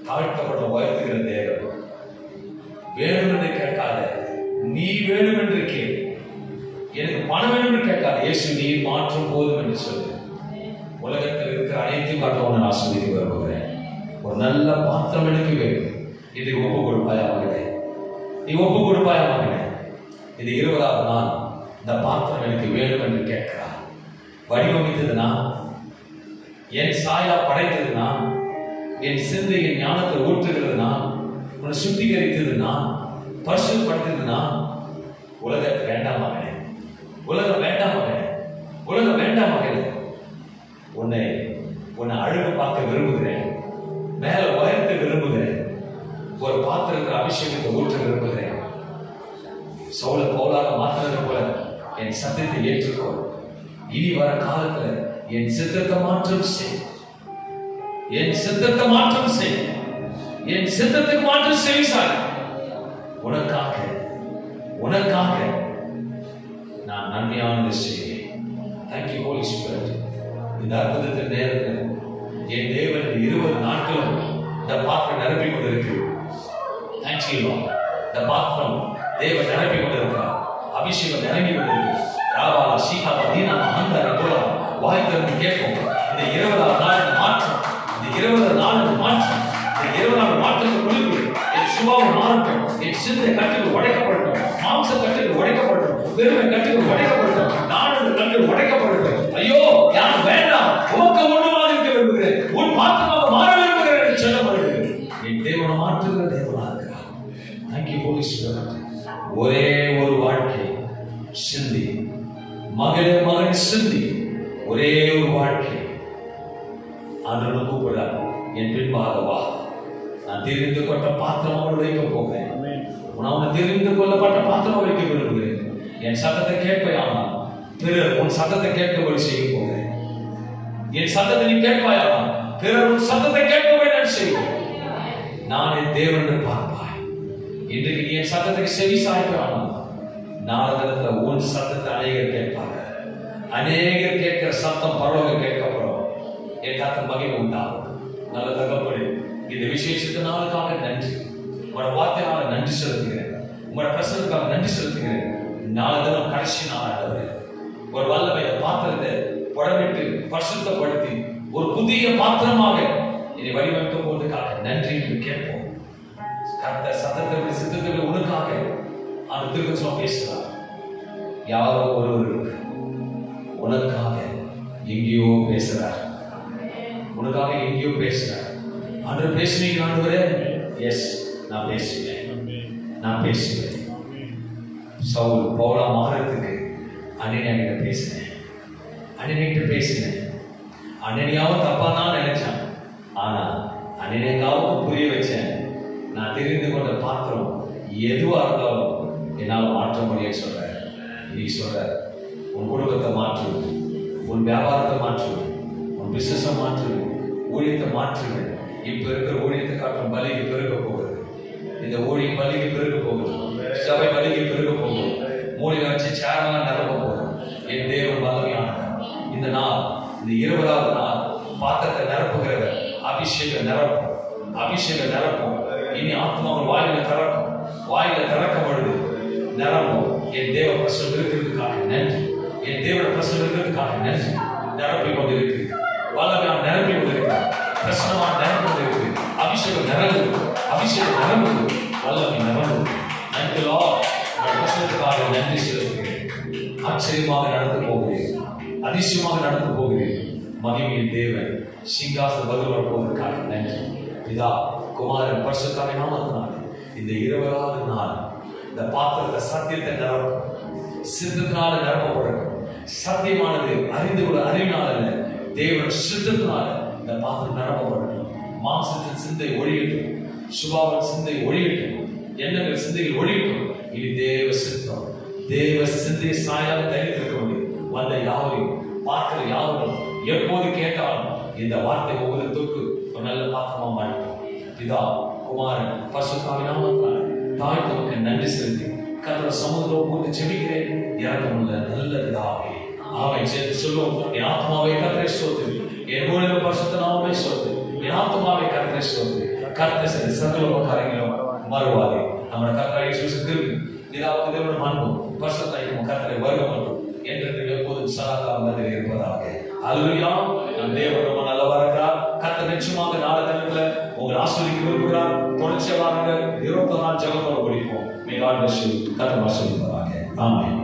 [SPEAKER 2] தாழ்த்தப்பட்ட உயர்த்துகிற தேவன். வேணும் என்று கேட்காத, நீ வேணும் என்று கேள். எனக்கு பணம் வேணும் என்று கேட்காத, இயேசு நீ மாற்றும் போதும் என்று சொல்லு. உலகத்தில் இருக்கிற அனைத்தையும் காட்ட நான் சொல்லி வருகிறேன். ஒரு நல்ல பாத்திரம் எனக்கு வேணும். இதுக்கு ஒப்பு கொடுப்பாயா மகனே? நீ ஒப்பு கொடுப்பாயா மகனே? இது 20ஆவது நாள். இந்த பாத்திரம் எனக்கு வேணும் என்று கேட்கிறார். வடிவமைத்ததுனா, என் சாயா படைத்ததுனா, என் சிந்தையின் ஞானத்தை ஊற்றுகிறதுனா, உன்னை சுத்திகரித்ததுனா, பரிசுத்தப்படுத்ததுனா, உலகத்தை வேண்டாம் மகனே, உலகம் வேண்டாம் மகனே, உலகம் வேண்டாம் மகனே. உன்னை அழகு பார்க்க விரும்புகிறேன், மேல உயர்த்த விரும்புகிறேன், ஒரு பாத்திரத்தில் அபிஷேகத்தை ஊற்ற விரும்புகிறேன். சவுல பவுலாக மாத்தினது போல என் சத்தத்தை ஏற்றுக்கோ. இனி வர காலத்துல என் சித்தத்தை மாற்றம் செய், என் சித்தத்தை மாற்றம் செய், என் சித்தத்துக்கு மாற்றம் செய்வார். உனக்காக உனக்காக நான் நன்மையானது செய்வேன். Thank you holy spirit. இந்த அற்புதத்தின் நேரத்தில் என் தேவன் 20 நாட்களும் இந்த பாத்திரம் நிரப்பிக் கொண்டிருக்கு. Thank you Lord. இந்த பாத்திரம் தேவன் நிரப்பிக் கொண்டிருக்கிறார். அபிஷேகம் நிரம்பி கொண்டிருக்கு. ராவாலா சீகாவா தீனா மகந்தார போல வாய் திறந்து கேட்கும். இந்த 20ஆம் நாள் மாற்றம், இந்த 20ஆம் நாள் மாற்றம், இந்த 20ஆம் மாற்றத்தை கொடுத்து என் சுபாவம் மாறட்டும், என் சிந்தை கட்டுகள் உடைக்கப்படட்டும், மாம்ச கட்டுகள் உடைக்கப்படட்டும், பெருமை கட்டுகள் உடைக்கப்படட்டும், நாடு கட்டுகள் உடைக்கப்படட்டும். ஐயோ யாரும் வேண்டாம், உமக்கு ஒன்றுமாக இருக்க விரும்புகிறேன், உன் பாத்திரமாக மாற விரும்புகிறேன் என்று சொல்லப்படுகிறது. என் தேவனை மாற்றுகிற தேவனாக இருக்கிறார். Thank you holy spirit. ஒரே ஒரு வாழ்க்கை சிந்தி, மகளே மகன் சிந்தி, ஒரே ஒரு வாழ்க்கை. ஆண்டவன் கூப்பிடுறார், என் பின்பாக வா. நான் தெரிந்து கொண்ட பாத்திரமாக வைக்க போகிறேன். உன்னை தெரிந்து கொள்ளப்பட்ட பாத்திரம் வைக்க விரும்புகிறேன். என் சத்தத்தை கேட்பாயானால் பிறர் உன் சத்தத்தை கேட்கபடி செய்ய போகிறேன். என் சத்தத்தை நீ கேட்பாயானால் பிறர் உன் சத்தத்தை கேட்கபடி நான் செய்வேன். நானே தேவன் என்று பார்ப்பாய். இன்றைக்கு நீ என் சத்தத்துக்கு செவி சாய்ப்பானால் நாளத்துல உன் சத்தத்தை அநேகர் கேட்பாங்க. அநேகர் கேட்கிற சத்தம் பரவ கேட்கப்படும். என் கர்த்தர் மகிமை உண்டாகும். நல்ல தகப்பனே, இந்த விசேஷத்து நாளுக்காக நன்றி. உங்களோட வார்த்தையால நன்றி செலுத்துகிறேன். உங்களோட பிரசனத்துக்காக நன்றி செலுத்துகிறேன். நாளை தினம் கடைசி நாள் ஆண்டவரே, ஒரு வல்லமை பாத்திரத்தை புடமிட்டு பரிசுத்தப்படுத்தி ஒரு புதிய பாத்திரமாக இதை வடிவமைக்க போவதற்காக நன்றி என்று கேட்போம். கர்த்தர் சத்தத்தை சித்தத்தை உனக்காக அந்த திருக்கச்சம் பேசுகிறார். யாரோ ஒருவருக்கு உனக்காக எங்கேயோ பேசுறார், உனக்காக எங்கேயோ பேசுறார். அன்று பேசுவீங்க ஆண்டவரே? எஸ், நான் பேசுவேன், நான் பேசுவேன். சவுல் பவுலா மாறத்துக்கு அன்னைய பேசினேன், அன்னையிட்ட பேசினேன். அன்னையாவும் தப்பா தான் நினைச்சான், ஆனா அன்னையாவுக்கு புரிய வச்சேன். நான் தெரிந்து கொண்ட பாத்திரம் எதுவா இருந்தாலும் என்னால் மாற்ற முடியும் சொல்ற. நீ சொல்ற உன் குடும்பத்தை மாற்று, உன் வியாபாரத்தை மாற்று, உன் பிசினஸை மாற்று, ஊழியத்தை மாற்றுங்க. இப்ப இருக்கிற ஊழியத்தை காட்டும் பலிக்கு பெருக போகுது. இந்த ஊழியம் பலிக்கு பெருக போகுது, சபை பலிக்கு பெருக போகுது, மூலிகை வச்சு சேரெல்லாம் நிரப்ப போகுது. என் தேவன் வல்லமையானவர். இந்த நாள், இந்த 20ஆவது நாள் பாத்திரத்தை நிரப்புகிறவர். அபிஷேகம் நிரப்பும், அபிஷேகம் நிரப்பும். இனி ஆத்மாவின் வாயில திறக்கும், வாயில திறக்கும் பொழுது நிரம்பும். என் தேவ பிரசனம் இருக்கிறதுக்காக நன்றி, என் தேவன பிரசனம் இருக்கிறதுக்காக நன்றி. நிரப்பிக் கொண்டிருக்கு, வல்லமையான நிரப்பிக் கொண்டிருக்கிறார். பிரசனமான நிரம்புவது இருக்கு. அபிஷேகம் நிரம்புது, அபிஷேகம் நிரம்புது, வல்லமை நிரம்புது. நன்றி லார்ட். பிரசனத்துக்காக நன்றி செலுத்துகிறேன். ஆச்சரியமாக நடந்து போகிறேன், அதிசயமாக நடந்து போகிறேன். மகிமையின் தேவன் சிங்காசனம் வருவ போவதற்காக நன்றி. பிதா குமாரன் பரிசுத்த நாமத்தினாலே இந்த 20வது நாள் இந்த பாத்திரத்தை சத்தியத்தை நிரப்பும், சித்தத்தினால நிரப்பப்படும். சத்தியமானது அறிந்து கொள்ள அறிவினால் அல்ல, தேவன் சித்தத்தினால இந்த பாத்திரம் நிரப்பப்படும். மாம்சத்தின் சிந்தை ஒழியட்டும், சுபாவின் சிந்தை ஒழியட்டும், எண்ணங்கள் சிந்தையில் ஒழியட்டும். இனி தேவ சித்தம், தேவ சிந்தை சாயாக தைரியத்திருக்க முடியும். வந்த யாவரையும் பார்க்கிற யாவரும் எப்போது கேட்டாலும் இந்த வார்த்தை ஒவ்வொருத்தருக்கு ஒரு நல்ல பாத்திரமா மாட்டோம். பிதா குமாரன் பரிசுத்த நாமத்தினாலே தாய் தமக்கு நன்றி செலுத்தி கர்த்தருடைய சமூகத்தில் போட்டு ஜெபிக்கிறேன். இரக்கமுள்ள நல்ல பிதாவே, ஆமென். சேர்த்து சொல்லுவோம். என் ஆத்மாவை கர்த்தரை ஸ்தோத்திரி, என் முழு பரிசுத்த நாமத்தை ஸ்தோத்திரி, என் ஆத்மாவை கர்த்தரை ஸ்தோத்திரி. கர்த்தர் செய்த சகல உபகாரங்களும் மறவாதே. நம்முடைய கர்த்தராகிய இயேசு கிறிஸ்து பிதாவுக்கு தேவனுடைய அன்பும் பரிசுத்த கர்த்தரை வருக மற்றும் என்று எப்போதும் சதாகாலம் இருப்பதாக. அல்லேலூயா. நம் தேவன் ரொம்ப நல்லவரா இருக்கிறார். கர்த்தர் நிச்சயமாக நாளை தினத்துல உங்களை ஆசீர்வதிக்க விரும்புகிறார். தொடர்ச்சியாக 24 நாள் ஜெபத்தோடு முடிப்போம். கர்த்தர் ஆசீர்வதிப்பாராக. ஆமென்.